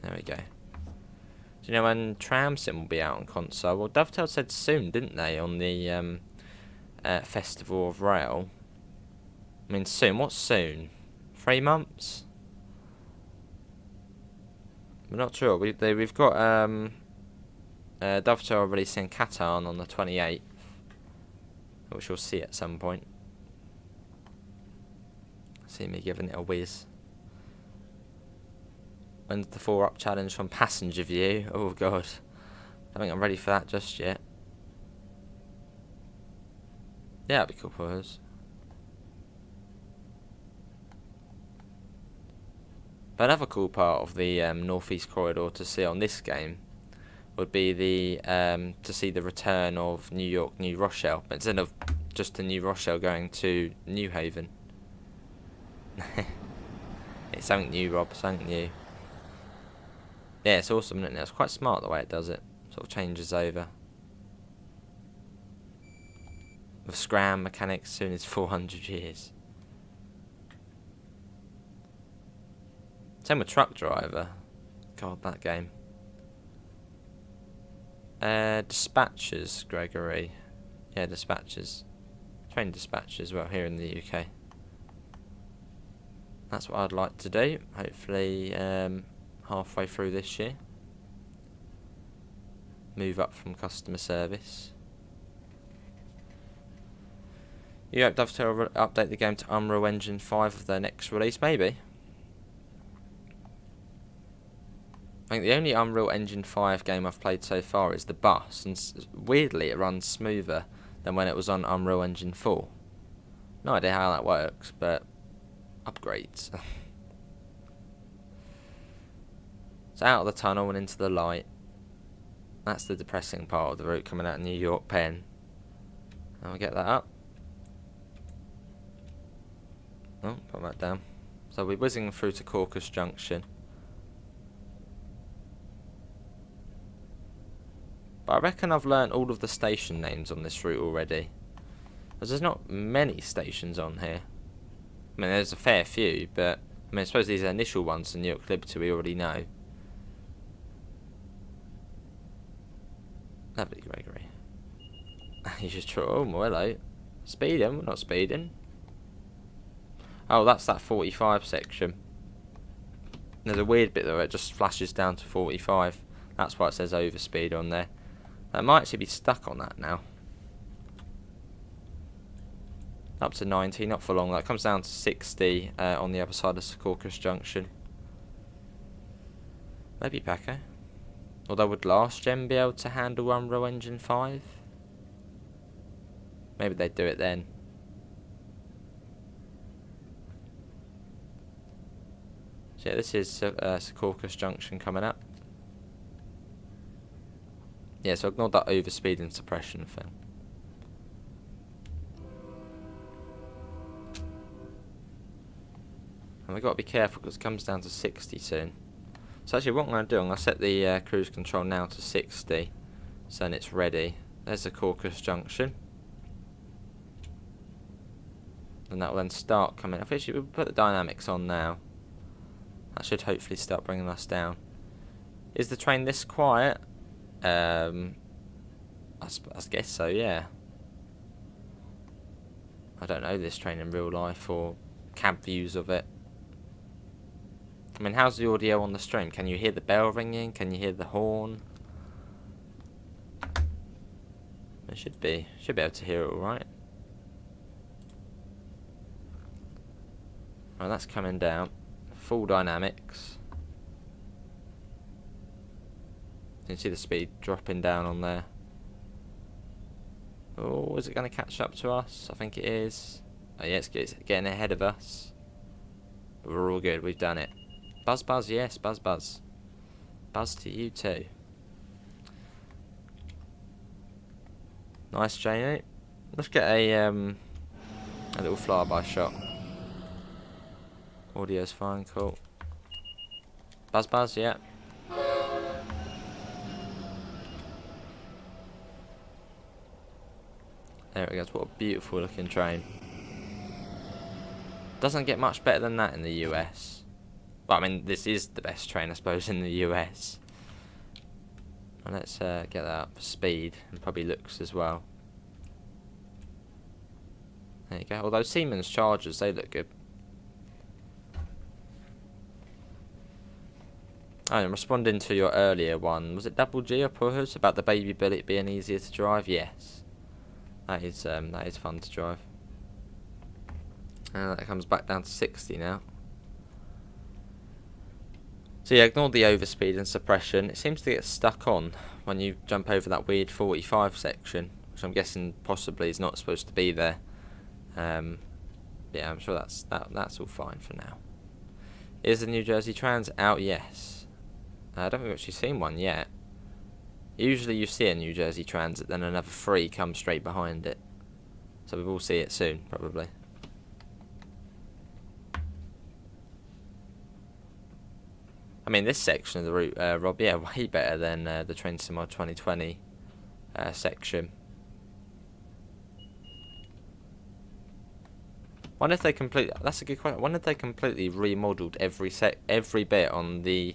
There we go. Do you know when Tram Sim will be out on console? Well, Dovetail said soon, didn't they, on the Festival of Rail? I mean, soon. What's soon? 3 months? We're not sure. We've got Dovetail releasing Catan on the 28th, which we'll see at some point. See me giving it a whiz. When's the 4-up challenge from Passenger View? Oh god, I don't think I'm ready for that just yet. Yeah, that'd be cool for us. But another cool part of the North East Corridor to see on this game would be the to see the return of New York, New Rochelle, instead of just to New Rochelle going to New Haven. It's something new, Rob, something new. Yeah, it's awesome, isn't it? It's quite smart the way it does it. Sort of changes over. With Scram mechanics soon as 400 years. Same with Truck Driver. God, that game. Dispatchers, Gregory. Yeah, dispatchers. Train dispatchers, well, here in the UK. That's what I'd like to do. Hopefully, halfway through this year. Move up from customer service. You hope Dovetail will update the game to Unreal Engine 5 of their next release, maybe. I think the only Unreal Engine 5 game I've played so far is The Bus, and weirdly it runs smoother than when it was on Unreal Engine 4. No idea how that works, but upgrades. So out of the tunnel and into the light. That's the depressing part of the route coming out of New York Penn. And we'll get that up. Oh, put that down. So we're whizzing through to Caucus Junction. But I reckon I've learnt all of the station names on this route already. Because there's not many stations on here. I mean, there's a fair few, but I suppose these are initial ones in New York Liberty we already know. Lovely, Gregory. You just try. Oh, hello. Speeding? We're not speeding. Oh, that's that 45 section. There's a weird bit though, it just flashes down to 45. That's why it says overspeed on there. I might actually be stuck on that now. Up to 90, not for long. That comes down to 60 on the other side of Secaucus Junction. Maybe Paco. Although would last gen be able to handle Unreal Engine 5? Maybe they'd do it then. So yeah, this is Secaucus Junction coming up. Yeah, so ignore that overspeed and suppression thing. And we've got to be careful because it comes down to 60 soon. So actually what I'm going to do, I'm going to set the cruise control now to 60. So then it's ready. There's the Caucasus Junction. And that will then start coming. Actually, we'll put the dynamics on now. That should hopefully start bringing us down. Is the train this quiet? I guess so, yeah. I don't know this train in real life or cab views of it. I mean, how's the audio on the stream? Can you hear the bell ringing? Can you hear the horn? It should be able to hear it all right. Right, that's coming down. Full dynamics. You can see the speed dropping down on there. Oh, is it going to catch up to us? I think it is. Oh yeah, it's getting ahead of us. But we're all good, we've done it. Buzz buzz, yes, buzz buzz. Buzz to you too. Nice, Janie. Let's get a little flyby shot. Audio's fine, cool. Buzz buzz, yeah. There it goes, what a beautiful looking train. Doesn't get much better than that in the US. But I mean, this is the best train, I suppose, in the US. And let's get that up for speed and probably looks as well. There you go. Although Siemens Chargers, they look good. Oh, and responding to your earlier one, was it Double G or Puhus about the baby bullet being easier to drive? Yes, that is fun to drive. And that comes back down to 60 now. So yeah, ignore the overspeed and suppression. It seems to get stuck on when you jump over that weird 45 section, which I'm guessing possibly is not supposed to be there. Yeah, I'm sure that's all fine for now. Is the New Jersey Trans out? Yes. I don't think we've actually seen one yet. Usually you see a New Jersey Transit, then another 3 comes straight behind it. So we will see it soon, probably. I mean, this section of the route, Rob, yeah, way better than the Trenton 2020 section. Wonder if they that's a good question. Wonder if they completely remodeled every bit on the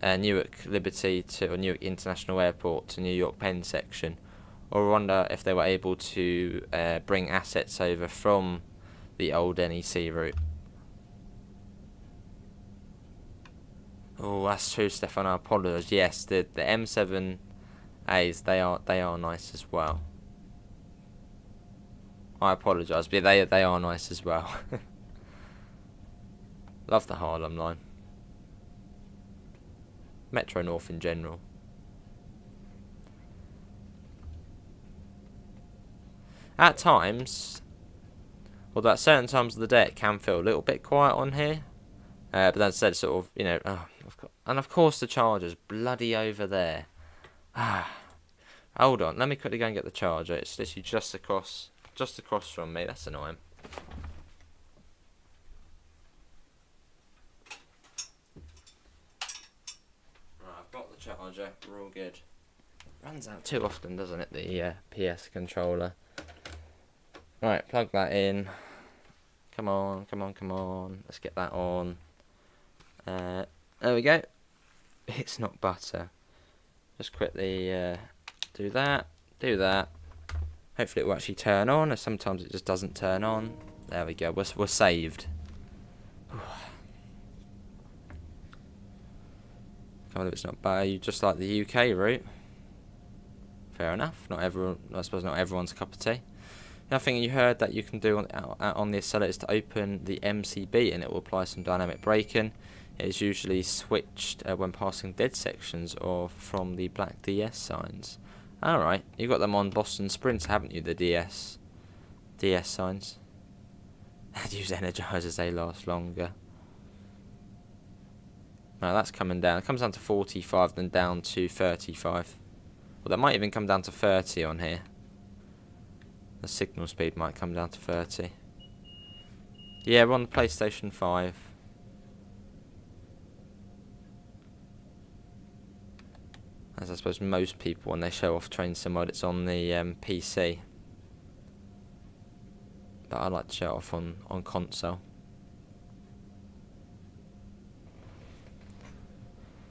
Newark Liberty or Newark International Airport to New York Penn section, or I wonder if they were able to bring assets over from the old NEC route. Oh, that's true, Stefan. I apologise. Yes, the M7As they are nice as well. I apologise, but they are nice as well. Love the Harlem line. Metro North in general. At times, although at certain times of the day it can feel a little bit quiet on here. But that said, sort of, you know, and of course the charger's bloody over there. Hold on, let me quickly go and get the charger. It's literally just across from me. That's annoying. Right, I've got the charger. We're all good. Runs out too often, doesn't it? The PS controller. Right, plug that in. Come on, come on, come on. Let's get that on. There we go. It's not butter. Just quickly do that. Hopefully it will actually turn on, or sometimes it just doesn't turn on. There we go, we're saved. Can't believe it's not butter. You just like the UK route. Fair enough. Not everyone. I suppose not everyone's cup of tea. Another thing you heard that you can do on the Acela is to open the MCB, and it will apply some dynamic braking. It is usually switched when passing dead sections or from the black DS signs. Alright, you got them on Boston Sprints, haven't you, the DS signs? I'd use energizers, they last longer. Now that's coming down. It comes down to 45, then down to 35. Well, that might even come down to 30 on here. The signal speed might come down to 30. Yeah, we're on the PlayStation 5. As I suppose most people, when they show off Train Sim World, it's on the PC. But I like to show it off on console.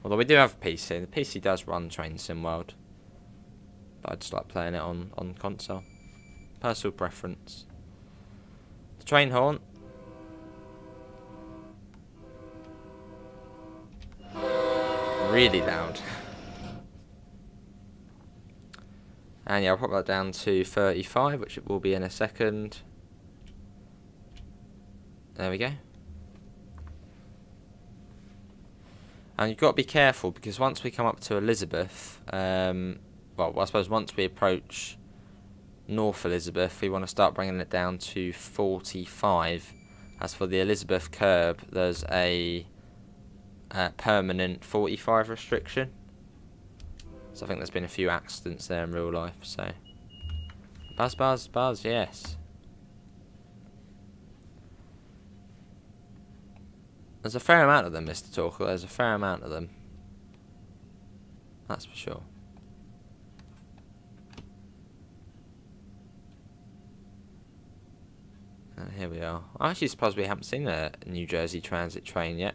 Although we do have a PC. The PC does run Train Sim World. But I just like playing it on console. Personal preference. The train horn. Really loud. And yeah, I'll pop that down to 35, which it will be in a second. There we go. And you've got to be careful, because once we come up to Elizabeth, well, I suppose once we approach North Elizabeth, we want to start bringing it down to 45. As for the Elizabeth curb, there's a permanent 45 restriction. So I think there's been a few accidents there in real life. So buzz, buzz, buzz, yes. There's a fair amount of them, Mr. Talker. There's a fair amount of them. That's for sure. And here we are. I'm actually surprised we haven't seen a New Jersey Transit train yet.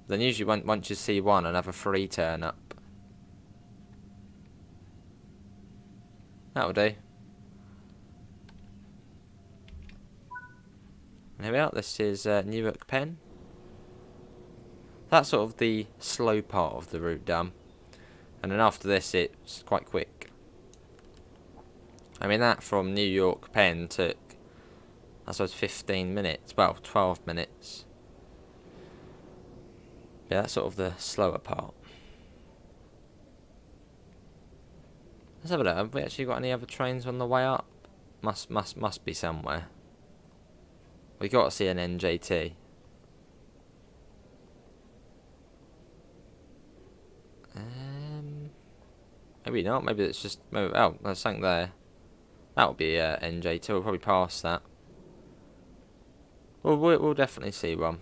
Then usually once you see one, another 3 turn up. That'll do. And here we are. This is Newark Penn. That's sort of the slow part of the route done. And then after this, it's quite quick. I mean, that from New York Penn took, I suppose, 15 minutes. Well, 12 minutes. Yeah, that's sort of the slower part. Let's have a look. Have we actually got any other trains on the way up? Must be somewhere. We got to see an NJT. Maybe not. Maybe it's just. Maybe, oh, there's something there. That would be NJ2. We'll probably pass that. We'll definitely see one.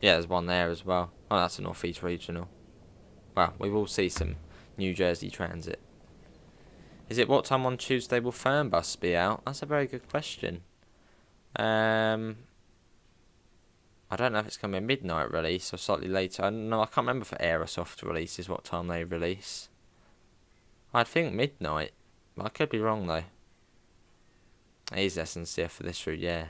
Yeah, there's one there as well. Oh, that's a North East Regional. Well, we will see some New Jersey Transit. Is it what time on Tuesday will Fernbus be out? That's a very good question. I don't know if it's going to be a midnight release or slightly later. No, I can't remember for Aerosoft releases what time they release. I'd think midnight, but I could be wrong though. It is SNCF for this route, yeah.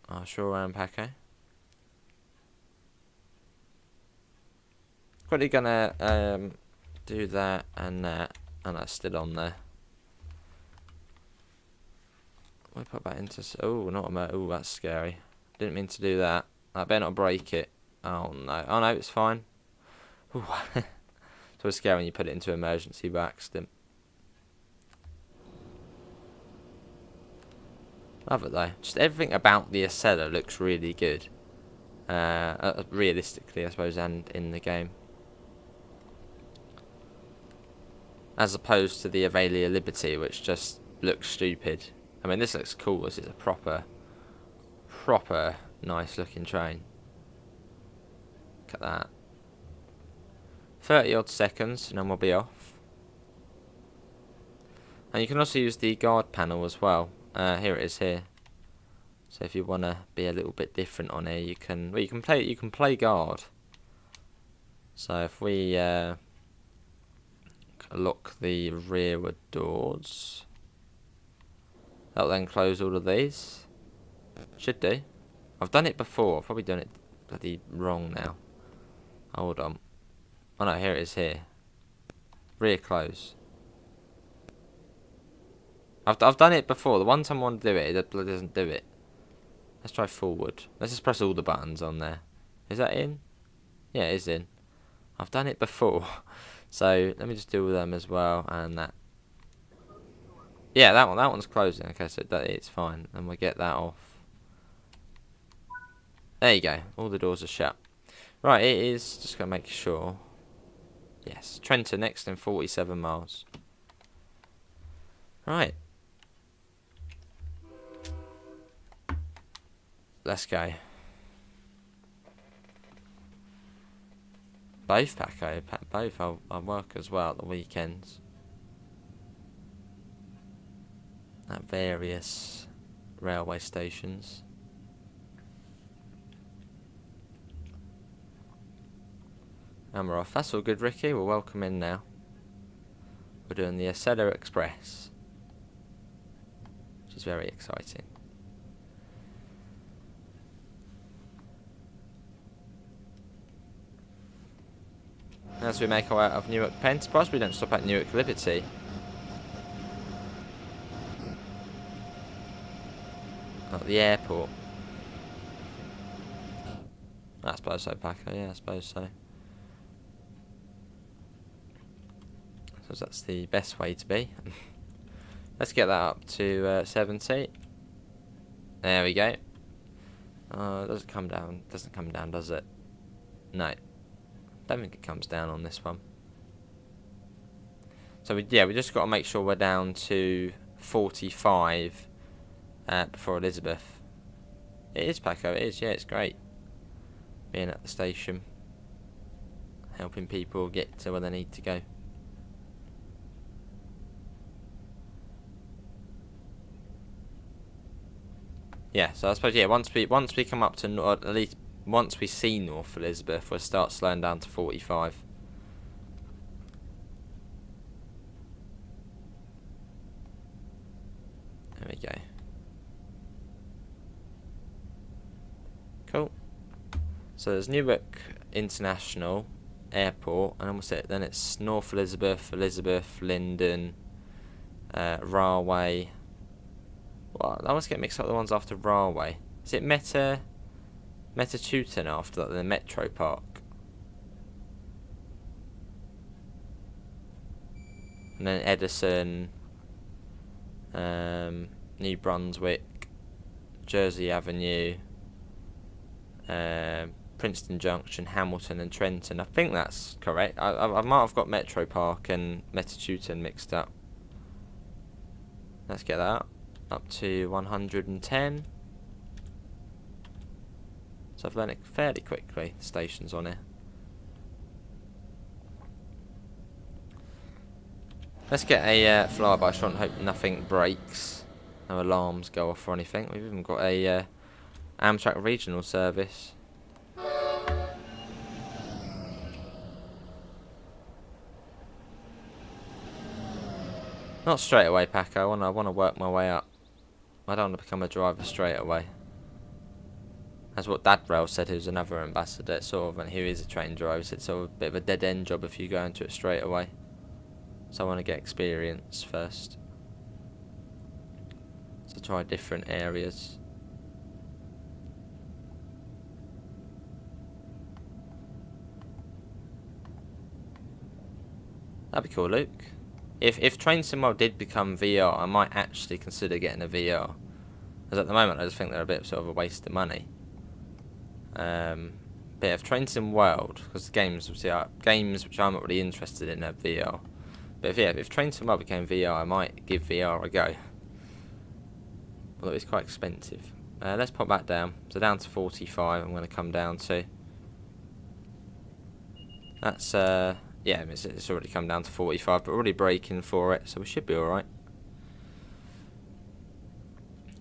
Oh, sure, Paco. Quickly gonna do that and that's still on there. We put that into. Oh, not a. Oh, that's scary. Didn't mean to do that. I better not break it. Oh no. Oh no, it's fine. Ooh. It's always scary when you put it into emergency by accident. Love it though. Just everything about the Acela looks really good. Realistically, I suppose, and in the game. As opposed to the Acela Liberty, which just looks stupid. I mean, this looks cool. This is a proper nice looking train. Look at that. 30 odd seconds and then we'll be off. And you can also use the guard panel as well. Here it is here. So if you want to be a little bit different on here, you can. Well, you can play guard. So if we lock the rearward doors, that'll then close all of these. Should do. I've done it before. I've probably done it bloody wrong now. Hold on. Oh no, here it is here. Rear close. I've done it before. The one time I want to do it, it doesn't do it. Let's try forward. Let's just press all the buttons on there. Is that in? Yeah, it is in. I've done it before. So let me just do them as well, and that. Yeah, that one's closing. Okay, so it's fine, and we get that off. There you go. All the doors are shut. Right, it is. Just gonna make sure. Yes, Trenton next in 47 miles. Right. Let's go. Both, Paco. Both. I work as well at the weekends. At various railway stations. And we're off. That's all good, Ricky. We're welcome in now. We're doing the Acela Express, which is very exciting. As we make our way out of Newark Penn, surprised we don't stop at Newark Liberty. At the airport. I suppose so, Paco. Yeah, I suppose so. So that's the best way to be. Let's get that up to 70. There we go. It doesn't come down. Doesn't come down, does it? No. Don't think it comes down on this one. So we just got to make sure we're down to 45 before Elizabeth. It is, Paco. It is. Yeah, it's great being at the station, helping people get to where they need to go. Yeah, so I suppose once we come up to, or at least once we see North Elizabeth, we'll start slowing down to 45. There we go. Cool. So there's Newark International Airport, and then what's it? Then it's North Elizabeth, Linden, Rahway. Well, I always get mixed up the ones after Rahway. Is it Metateuton after that, the Metro Park? And then Edison, New Brunswick, Jersey Avenue, Princeton Junction, Hamilton and Trenton. I think that's correct. I might have got Metro Park and Metateuton mixed up. Let's get that up to 110. So I've learned it fairly quickly, the stations on here. Let's get a flyby shot and hope nothing breaks. No alarms go off or anything. We've even got a Amtrak regional service. Not straight away, Paco. I want to work my way up. I don't want to become a driver straight away. That's what Dad Rail said, who's another ambassador, sort of, and who is a train driver. He said it's sort of a bit of a dead end job if you go into it straight away. So I want to get experience first. So try different areas. That'd be cool, Luke. If Train Sim World did become VR, I might actually consider getting a VR. Because at the moment I just think they're a bit sort of a waste of money. But if Train Sim World, because the games which I'm not really interested in are VR. But if Train Sim World became VR, I might give VR a go. Although it's quite expensive. Let's pop that down. So down to 45 I'm going to come down to. That's yeah, it's already come down to 45, but we're already braking for it, so we should be alright.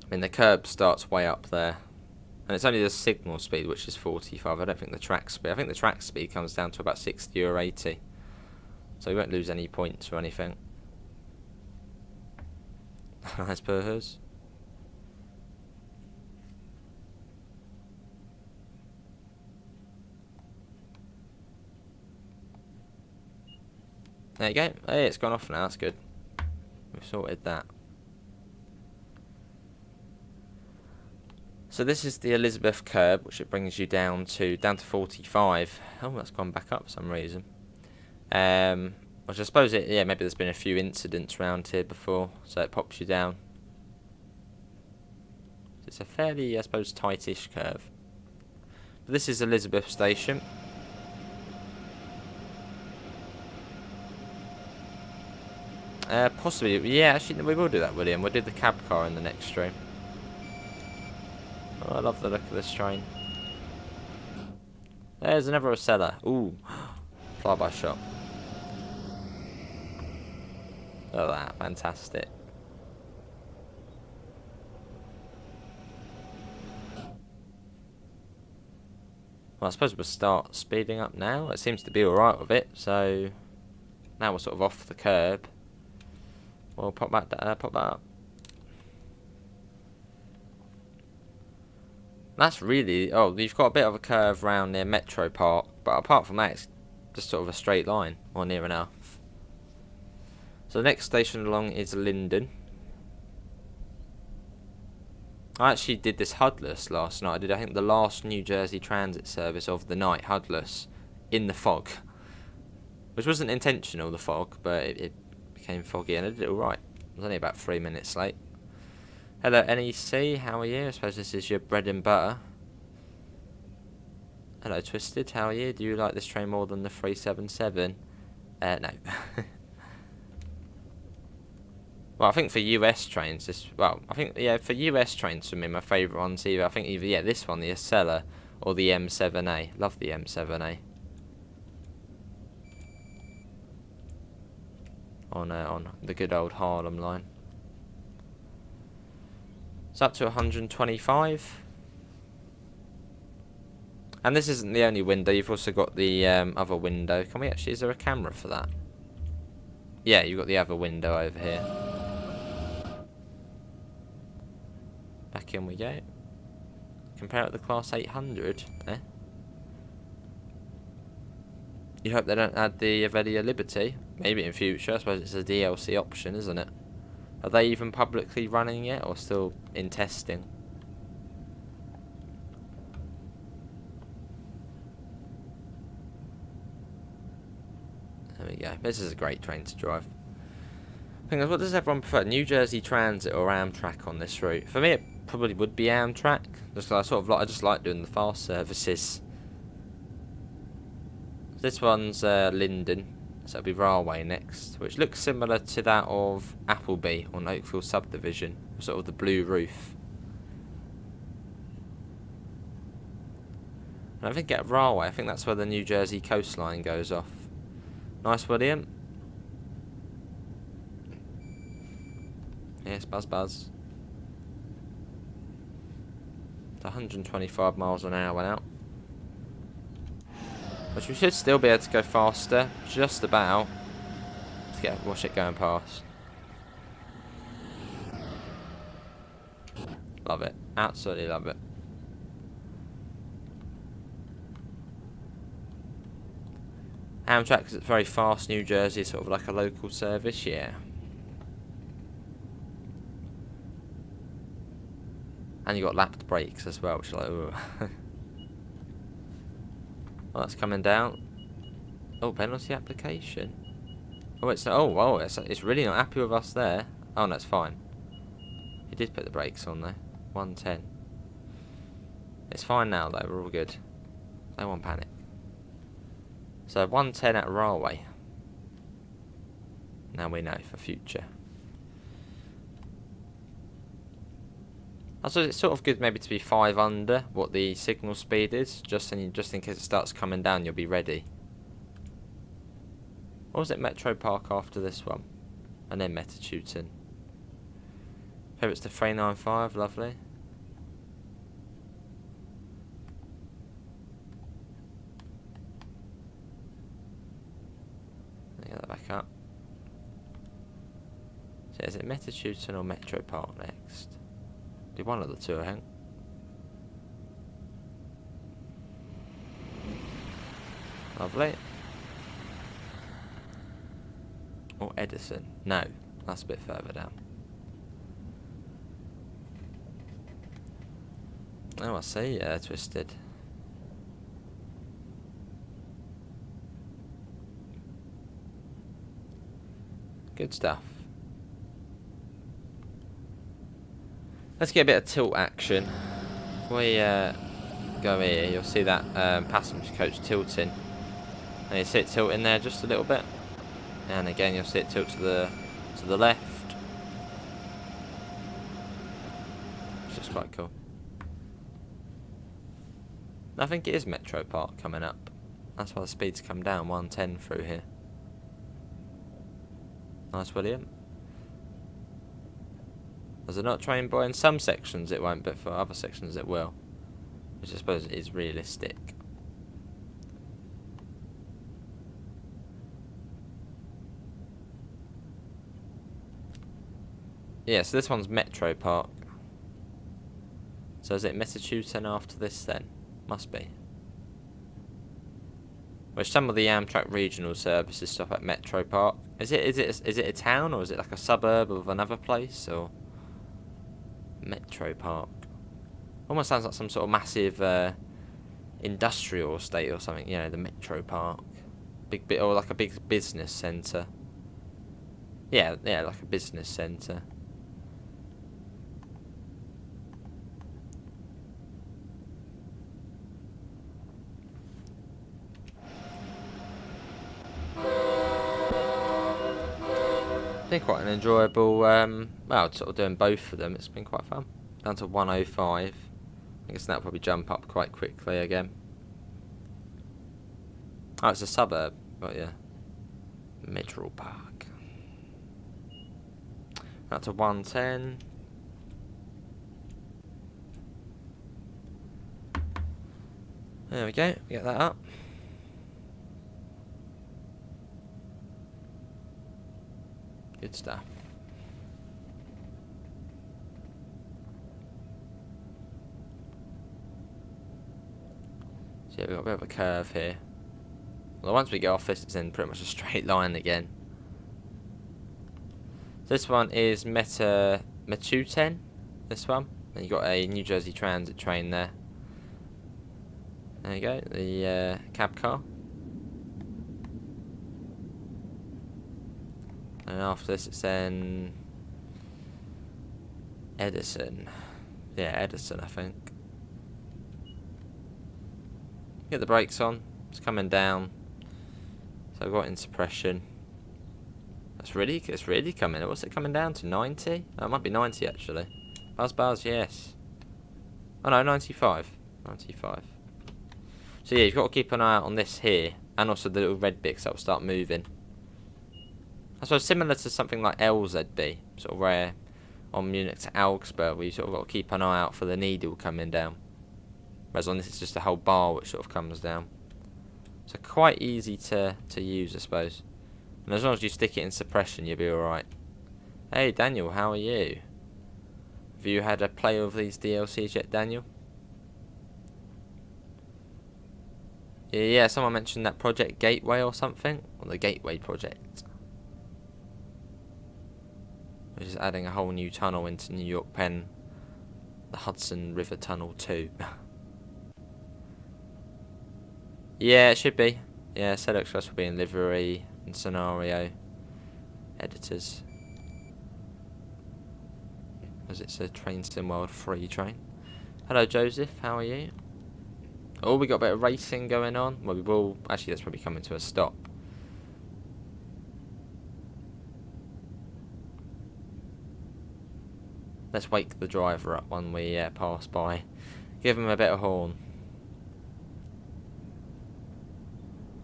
I mean, the curb starts way up there. And it's only the signal speed, which is 45. I don't think the track speed. I think the track speed comes down to about 60 or 80. So we won't lose any points or anything. Nice purrs. There you go. Hey, it's gone off now. That's good. We've sorted that. So this is the Elizabeth curb, which it brings you down to 45. Oh, that's gone back up for some reason. Which I suppose maybe there's been a few incidents around here before, so it pops you down. It's a fairly, I suppose, tightish curve. But this is Elizabeth Station. Possibly, yeah, actually, we will do that, William. We'll do the cab car in the next stream. Oh, I love the look of this train. There's another Acela. Ooh. Fly-by shot. Look at that, fantastic. Well, I suppose we'll start speeding up now. It seems to be alright with it, so now we're sort of off the curb. We'll pop that up. That's really... Oh, you've got a bit of a curve round near Metro Park, but apart from that, it's just sort of a straight line, or near enough. So the next station along is Linden. I actually did this HUDless last night. I think the last New Jersey transit service of the night, HUDless, in the fog. Which wasn't intentional, the fog, but it became foggy and I did it alright. I was only about 3 minutes late. Hello NEC, how are you? I suppose this is your bread and butter. Hello Twisted, how are you? Do you like this train more than the 377? No. Well, I think for US trains, for US trains for me, my favourite ones either, this one, the Acela, or the M7A. Love the M7A. On the good old Harlem line. It's up to 125. And this isn't the only window, you've also got the other window. Is there a camera for that? Yeah, you've got the other window over here. Back in we go. Compare it to the Class 800, eh? You hope they don't add the Avelia Liberty. Maybe in future, I suppose it's a DLC option, isn't it? Are they even publicly running yet, or still in testing? There we go. This is a great train to drive. Thing is, what does everyone prefer? New Jersey Transit or Amtrak on this route? For me, it probably would be Amtrak. Just I just like doing the fast services. This one's Linden, so it'll be Railway next, which looks similar to that of Appleby on Oakville Subdivision, sort of the blue roof. And I think at Railway, I think that's where the New Jersey coastline goes off. Nice, William. Yes, buzz. It's 125 miles an hour now. Which we should still be able to go faster, just about, to watch it going past. Love it, absolutely love it. Amtrak, because it's very fast, New Jersey, sort of like a local service, yeah. And you got lapped brakes as well, which is like, ooh. Well, that's coming down. Oh, penalty application. Oh, it's really not happy with us there. Oh, no, it's fine. He did put the brakes on there. 110. It's fine now, though. We're all good. No one panic. So, 110 at Railway. Now we know for future. I suppose it's sort of good maybe to be 5 under what the signal speed is, just in case it starts coming down, you'll be ready. Or was it Metro Park after this one? And then Metateuton. Maybe it's the 395, lovely. Get that back up. So is it Metateuton or Metro Park next? Do one of the two, I think. Lovely. Or Edison. No, that's a bit further down. Oh, I see. Yeah, Twisted. Good stuff. Let's get a bit of tilt action. If we go here, you'll see that passenger coach tilting. And you see it tilting there just a little bit. And again, you'll see it tilt to the left. Which is quite cool. I think it is Metro Park coming up. That's why the speed's come down, 110 through here. Nice, William. Does it not train boy? In some sections it won't, but for other sections it will. Which I suppose is realistic. Yeah, so this one's Metro Park. So is it Massachusetts after this then? Must be. Which some of the Amtrak regional services stop at Metro Park. Is it a town, or is it like a suburb of another place, or Metro Park? Almost sounds like some sort of massive industrial estate or something. You know, the Metro Park, big bit, or like a big business centre. Yeah, like a business centre. Been quite an enjoyable, well, sort of doing both of them. It's been quite fun. Down to 105. I guess that'll probably jump up quite quickly again. Oh, it's a suburb, but yeah. Metro Park. That's a 110. There we go. Get that up. Good stuff. So yeah, we've got a bit of a curve here. Well, once we get off this, it's in pretty much a straight line again. This one is Metuten, this one. And you've got a New Jersey Transit train there. There you go, the cab car. And after this it's then Edison. Yeah, Edison, I think. Get the brakes on. It's coming down. So I've got in suppression. It's really coming. What's it coming down to? 90? Oh, it might be 90 actually. Buzz, yes. Oh no, 95. 95. So yeah, you've got to keep an eye out on this here, and also the little red bits that will start moving. I suppose similar to something like LZB, sort of where on Munich to Augsburg, where you sort of got to keep an eye out for the needle coming down. Whereas on this, it's just a whole bar which sort of comes down. So quite easy to use, I suppose. And as long as you stick it in suppression, you'll be alright. Hey Daniel, how are you? Have you had a play of these DLCs yet, Daniel? Yeah, someone mentioned that Project Gateway or something. Or the Gateway Project. Which is adding a whole new tunnel into New York Penn. The Hudson River Tunnel 2. Yeah, it should be. Yeah, Acela Express will be in livery and scenario editors. As it's a Train Sim World free train. Hello Joseph, how are you? Oh, we got a bit of racing going on. Well, we will. Actually, that's probably coming to a stop. Let's wake the driver up when we pass by. Give him a bit of horn.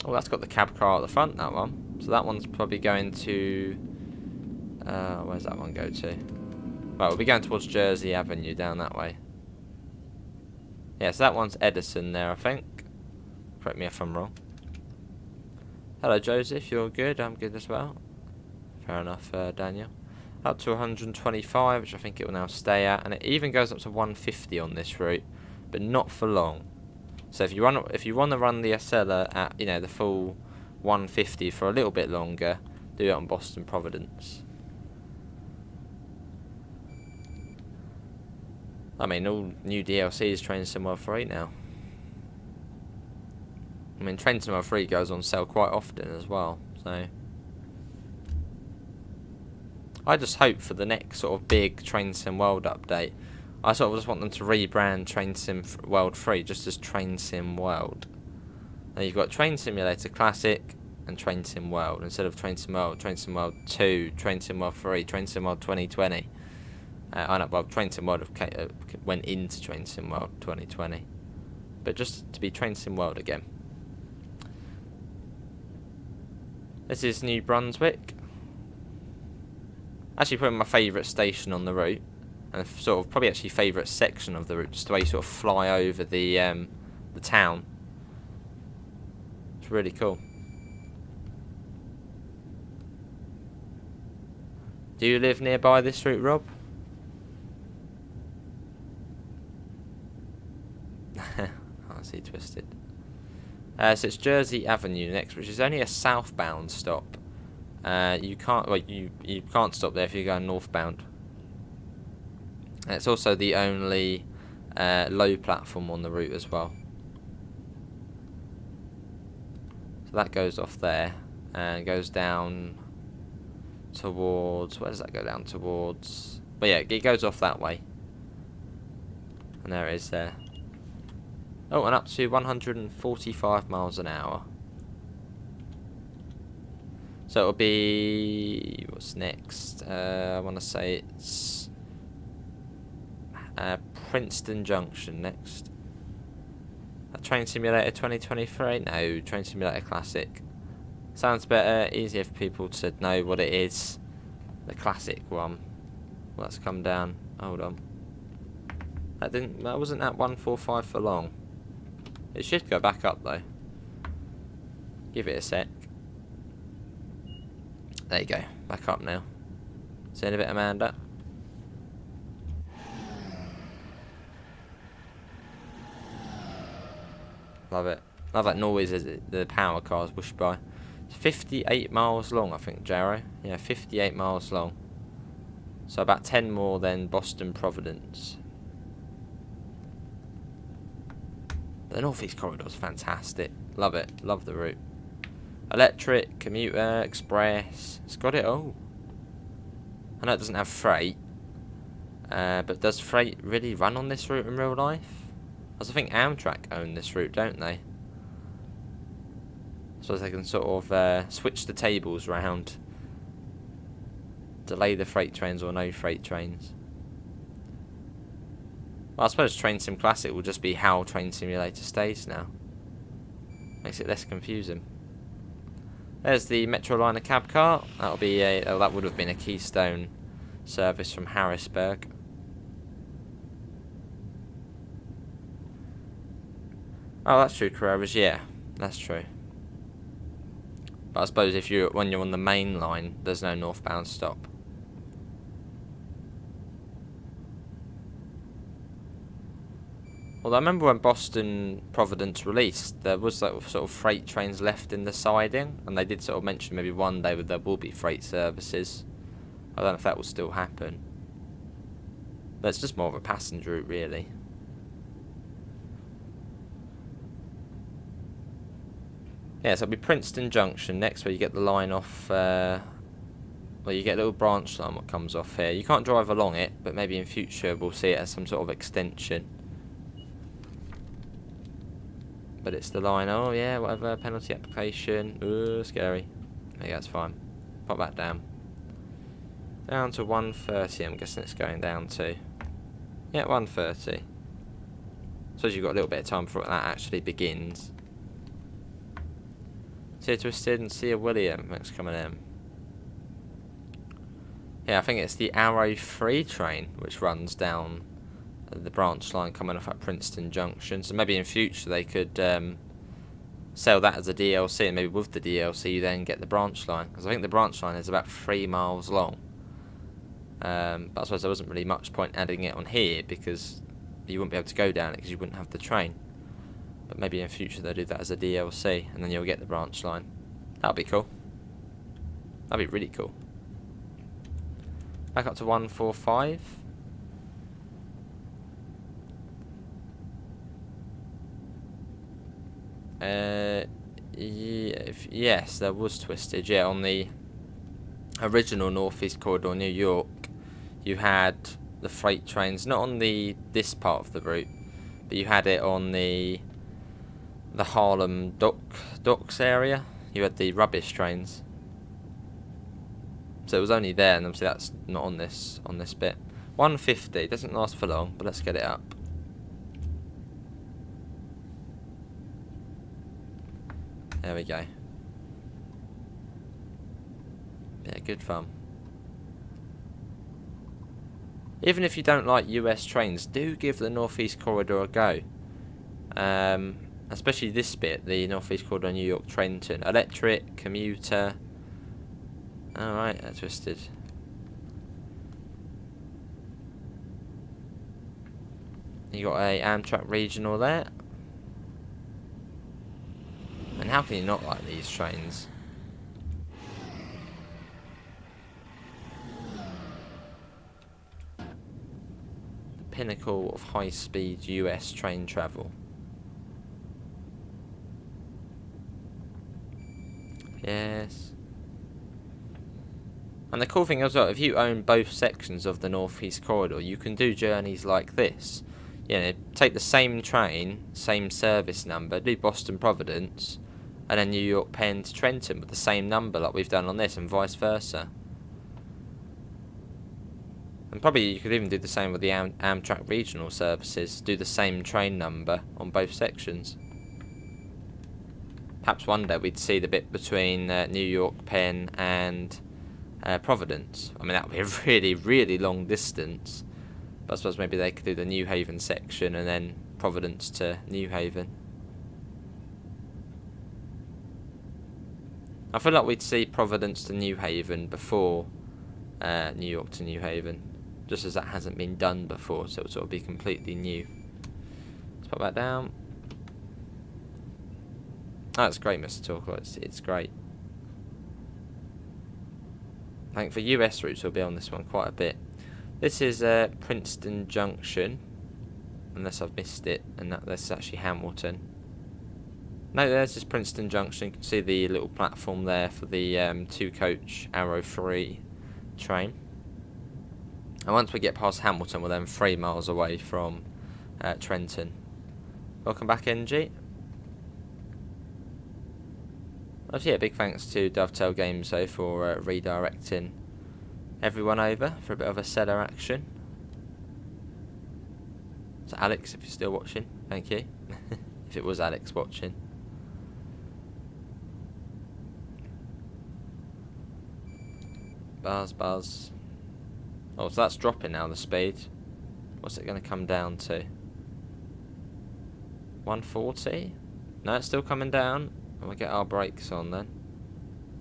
Oh, that's got the cab car at the front, that one. So that one's probably going to... where's that one go to? Well, we'll be going towards Jersey Avenue down that way. Yeah, so that one's Edison there, I think. Correct me if I'm wrong. Hello, Joseph. You're good? I'm good as well. Fair enough, Daniel. Up to 125, which I think it will now stay at. And it even goes up to 150 on this route, but not for long. So if you want to run the Acela at, you know, the full 150 for a little bit longer, do it on Boston Providence. I mean, all new DLCs Train Sim World 3 now. I mean, Train Sim World 3 goes on sale quite often as well, so... I just hope for the next sort of big Train Sim World update, I sort of just want them to rebrand Train Sim World 3 just as Train Sim World. Now you've got Train Simulator Classic and Train Sim World. Instead of Train Sim World 2, Train Sim World 3, Train Sim World 2020. I know, well, Train Sim World went into Train Sim World 2020. But just to be Train Sim World again. This is New Brunswick. Actually probably my favourite station on the route. And sort of probably actually favourite section of the route. Just the way you sort of fly over the town. It's really cool. Do you live nearby this route, Rob? I see twisted. So it's Jersey Avenue next, which is only a southbound stop. You can't you can't stop there if you're going northbound. And it's also the only low platform on the route as well. So that goes off there and goes down towards, where does that go down towards? But yeah, it goes off that way. And there it is there. Oh, and up to 145 miles an hour. So it'll be, what's next? I want to say it's Princeton Junction next. Train Simulator 2023? No, Train Simulator Classic. Sounds better, easier for people to know what it is. The classic one. Let's come down. Hold on. That wasn't at 145 for long. It should go back up though. Give it a sec. There you go, back up now. See in a bit, Amanda. Love it. Love that noise as the power cars whoosh by. It's 58 miles long, I think, Jarrow. Yeah, 58 miles long. So about 10 more than Boston Providence. The North East Corridor is fantastic. Love it. Love the route. Electric, commuter, express. It's got it all. I know it doesn't have freight. But does freight really run on this route in real life? Because I think Amtrak own this route, don't they? So they can sort of switch the tables round. Delay the freight trains or no freight trains. Well, I suppose Train Sim Classic will just be how Train Simulator stays now. Makes it less confusing. There's the Metroliner cab car. That'll be that would have been a Keystone service from Harrisburg. Oh, that's true, Carreras. Yeah, that's true. But I suppose when you're on the main line, there's no northbound stop. Although I remember when Boston Providence released, there was sort of freight trains left in the siding, and they did sort of mention maybe one day there will be freight services. I don't know if that will still happen. But it's just more of a passenger route, really. Yeah, so it'll be Princeton Junction next, where you get the line off, well, you get a little branch line what comes off here. You can't drive along it, but maybe in future we'll see it as some sort of extension. But it's the line, oh yeah, whatever, penalty application, ooh, scary. Yeah, that's fine. Pop that down. Down to 130, I'm guessing it's going down to. Yeah, 130. So you've got a little bit of time before that actually begins. See a Twisted and see a William, thanks for coming in. Yeah, I think it's the Arrow 3 train, which runs down the branch line coming off at Princeton Junction. So maybe in future they could sell that as a DLC, and maybe with the DLC you then get the branch line, because I think the branch line is about 3 miles long. But I suppose there wasn't really much point adding it on here because you wouldn't be able to go down it because you wouldn't have the train. But maybe in future they'll do that as a DLC, and then you'll get the branch line. That'll be cool. That'd be really cool. Back up to 145. Yes, there was Twisted. Yeah, on the original Northeast Corridor, New York, you had the freight trains, not on this part of the route, but you had it on the Harlem docks area. You had the rubbish trains. So it was only there, and obviously that's not on this bit. 150 doesn't last for long, but let's get it up. There we go. Yeah, good fun. Even if you don't like US trains, do give the Northeast Corridor a go. Especially this bit, the Northeast Corridor, New York, Trenton. Electric, commuter. Alright, I twisted. You got a Amtrak regional there. And how can you not like these trains? The pinnacle of high-speed US train travel. Yes. And the cool thing as well, if you own both sections of the Northeast Corridor, you can do journeys like this. You know, take the same train, same service number, do Boston Providence, and then New York Penn to Trenton with the same number like we've done on this, and vice versa. And probably you could even do the same with the Amtrak regional services, do the same train number on both sections. Perhaps one day we'd see the bit between New York Penn and Providence. I mean, that would be a really, really long distance. But I suppose maybe they could do the New Haven section and then Providence to New Haven. I feel like we'd see Providence to New Haven before New York to New Haven. Just as that hasn't been done before, so it would sort of be completely new. Let's put that down. Oh, that's great, Mr. Talker. It's great. I think for US routes we'll be on this one quite a bit. This is Princeton Junction, unless I've missed it, and that's actually Hamilton. No, there's just Princeton Junction. You can see the little platform there for the two-coach Arrow 3 train. And once we get past Hamilton, we're then 3 miles away from Trenton. Welcome back, NG. Yeah, big thanks to Dovetail Games though for redirecting everyone over for a bit of Acela action. So Alex, if you're still watching, thank you. If it was Alex watching. Buzz. Oh, so that's dropping now, the speed. What's it going to come down to? 140? No, it's still coming down. And we get our brakes on then.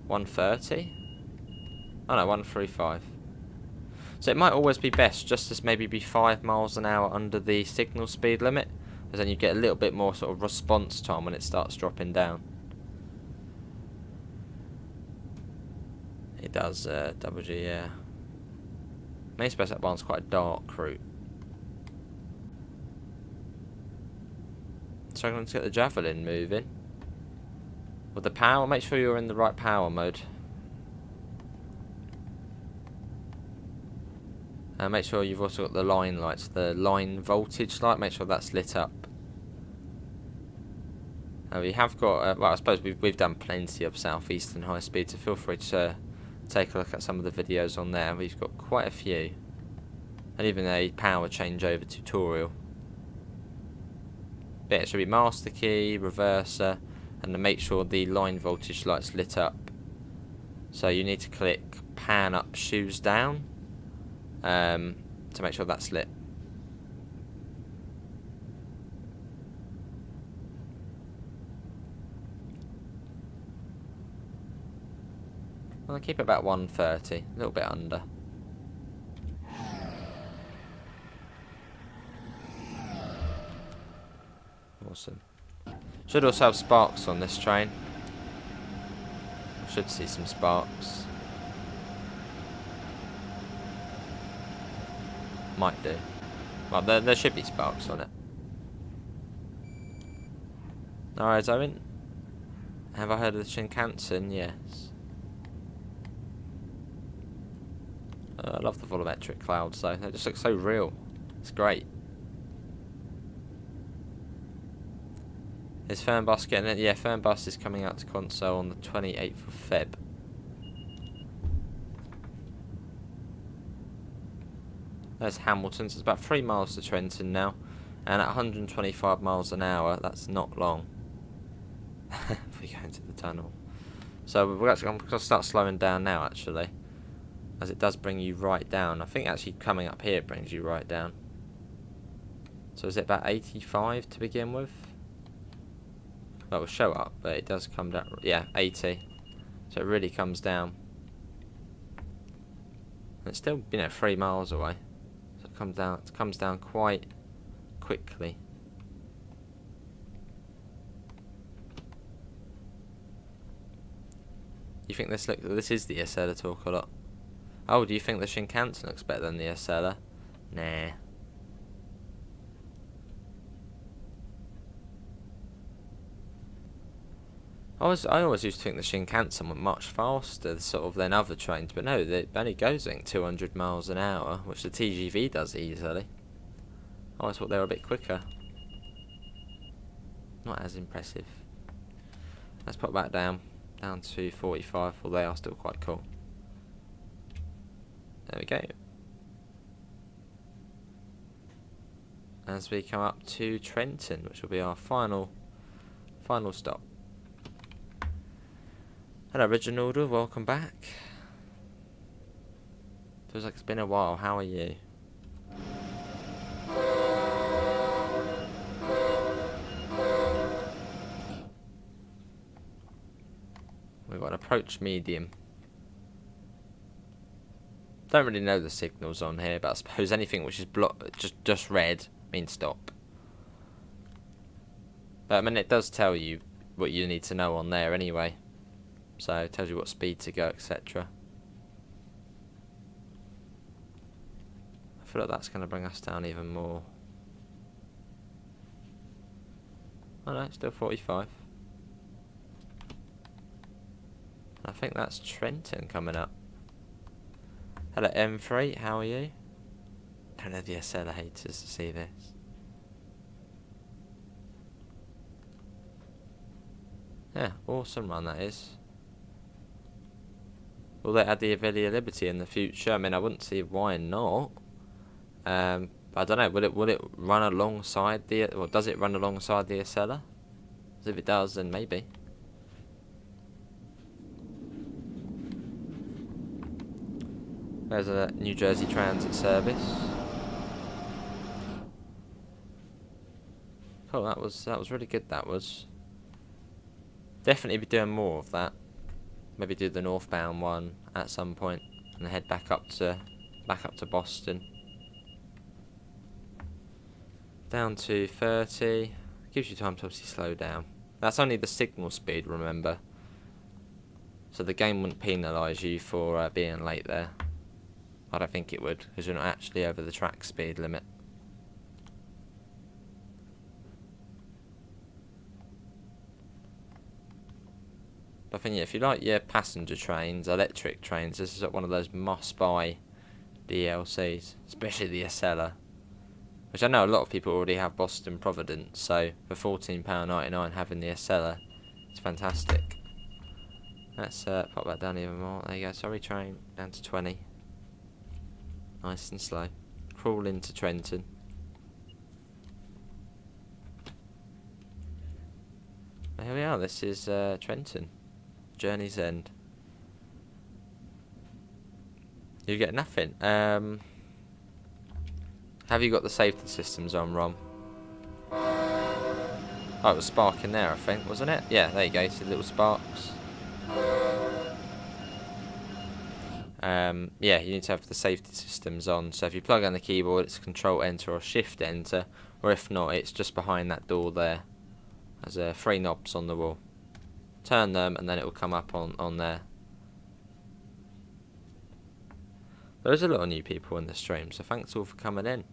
130? Oh no, 135. So it might always be best just to maybe be 5 miles an hour under the signal speed limit, because then you get a little bit more sort of response time when it starts dropping down. It does, double G, yeah. I suppose that one's quite a dark route. So I'm going to get the Javelin moving. With the power, make sure you're in the right power mode. And make sure you've also got the line lights, the line voltage light, make sure that's lit up. We have got, well, I suppose we've done plenty of southeastern high speed, so feel free to take a look at some of the videos on there. We've got quite a few. And even a power changeover tutorial. But yeah, it should be master key, reverser, and then make sure the line voltage light's lit up. So you need to click pan up, shoes down, to make sure that's lit. I'll keep it about 130, a little bit under. Awesome. Should also have sparks on this train. Should see some sparks. Might do. Well, there should be sparks on it. Alright, Owen. Have I heard of the Shinkansen? Yes. I love the volumetric clouds though. They just look so real. It's great. Is Fernbus getting it? Yeah, Fernbus is coming out to console on the 28th of Feb. There's Hamilton, so it's about 3 miles to Trenton now. And at 125 miles an hour, that's not long. If we go into the tunnel. So I'm going to start slowing down now, actually, as it does bring you right down. I think actually coming up here brings you right down. So is it about 85 to begin with? Well, it will show up, but it does come down. Yeah, 80. So it really comes down. And it's still, 3 miles away. So it comes down quite quickly. You think this is the Acela talk a lot? Oh, do you think the Shinkansen looks better than the Acela? Nah. I always used to think the Shinkansen went much faster, sort of, than other trains, but no, it only goes, I think, 200 miles an hour, which the TGV does easily. I always thought they were a bit quicker. Not as impressive. Let's put that down to 45, although they are still quite cool. There we go. As we come up to Trenton, which will be our final stop. Hello, Reginaldo, welcome back. Feels like it's been a while. How are you? We've got an approach medium. Don't really know the signals on here, but I suppose anything which is just red means stop. But I mean, it does tell you what you need to know on there anyway. So it tells you what speed to go, etc. I feel like that's going to bring us down even more. Oh no, it's still 45. I think that's Trenton coming up. Hello M3, how are you? Don't know the Acela haters to see this. Yeah, awesome run that is. Will they add the Avelia Liberty in the future? I mean, I wouldn't see why not. But I don't know. Will it run alongside the? Or does it run alongside the Acela? If it does, then maybe. There's a New Jersey Transit service. Cool. That was really good. That was. Definitely be doing more of that. Maybe do the northbound one at some point and head back up to Boston. Down to 30. Gives you time to obviously slow down. That's only the signal speed, remember. So the game wouldn't penalise you for being late there. I don't think it would, because you're not actually over the track speed limit. I think, yeah, if you like your passenger trains, electric trains, this is one of those must-buy DLCs, especially the Acela, which I know a lot of people already have Boston Providence, so for £14.99 having the Acela, it's fantastic. Let's pop that down even more. There you go, sorry train, down to 20. Nice and slow. Crawl into Trenton. Here we are, this is Trenton. Journey's End. You get nothing. Have you got the safety systems on, Rom? Oh, it was sparking there, I think, wasn't it? Yeah, there you go, see the little sparks. Yeah, you need to have the safety systems on. So if you plug on the keyboard, it's Control Enter or Shift Enter, or if not, it's just behind that door there. There's 3 knobs on the wall. Turn them, and then it will come up on there. There's a lot of new people in the stream, so thanks all for coming in.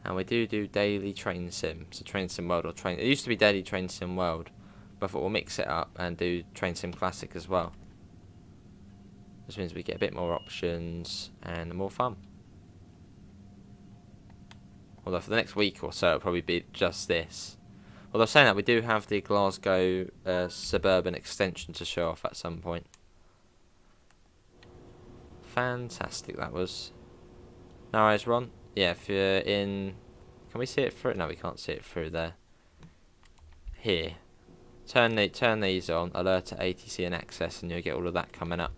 And we do daily train sim, so Train Sim World or Train. It used to be daily Train Sim World, but I thought we'll mix it up and do Train Sim Classic as well. This means we get a bit more options and more fun. Although for the next week or so, it'll probably be just this. Although saying that, we do have the Glasgow Suburban extension to show off at some point. Fantastic, that was. No worries, Ron. Yeah, if you're in... Can we see it through? No, we can't see it through there. Here. Turn these on, alert to ATC and access, and you'll get all of that coming up.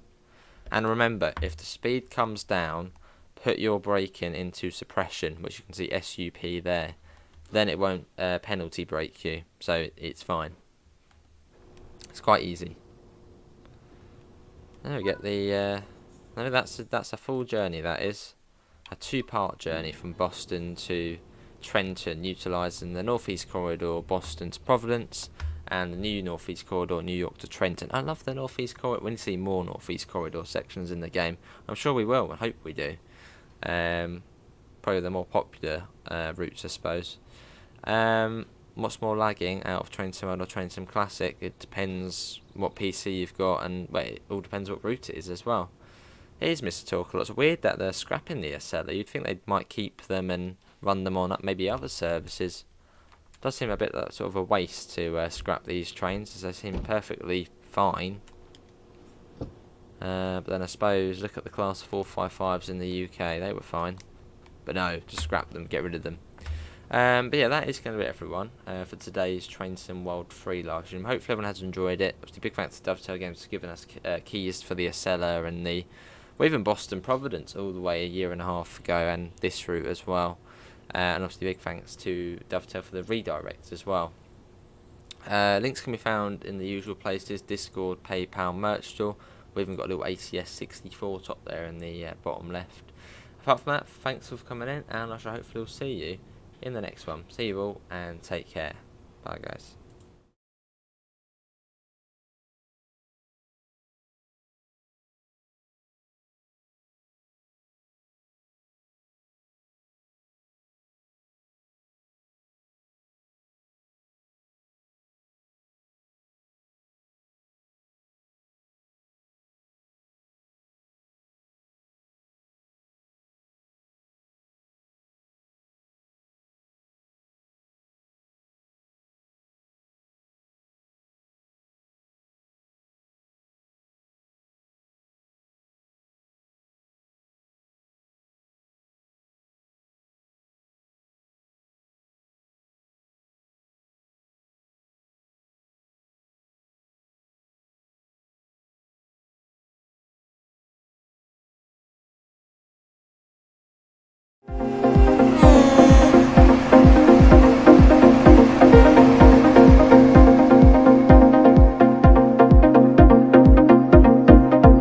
And remember, if the speed comes down, put your braking into suppression, which you can see SUP there. Then it won't penalty brake you, so it's fine. It's quite easy. There we get the. No, that's a full journey. That is a 2-part journey from Boston to Trenton, utilising the Northeast Corridor, Boston to Providence, and the new Northeast Corridor, New York to Trenton. I love the Northeast Corridor. We need to see more Northeast Corridor sections in the game. I'm sure we will. I hope we do. Probably the more popular routes, I suppose. What's more lagging out of Train Sim World or Train Sim Classic? It depends what PC you've got, and it all depends what route it is as well. Here's Mr. Talkalot. It's weird that they're scrapping the Acela. You'd think they might keep them and run them on maybe other services. Does seem a bit like sort of a waste to scrap these trains, as they seem perfectly fine. But then I suppose look at the Class 455s in the UK. They were fine. But no, just scrap them, get rid of them. But yeah, that is going to be it, everyone, for today's Train Sim World 3 live stream. Hopefully everyone has enjoyed it. Obviously, big thanks to Dovetail Games for giving us keys for the Acela and even Boston Providence all the way a year and a half ago, and this route as well. And obviously big thanks to Dovetail for the redirect as well. Links can be found in the usual places: Discord, PayPal, merch store. We've even got a little ACS 64 top there in the bottom left. Apart from that, thanks for coming in, and I shall hopefully see you in the next one. See you all, and take care. Bye, guys.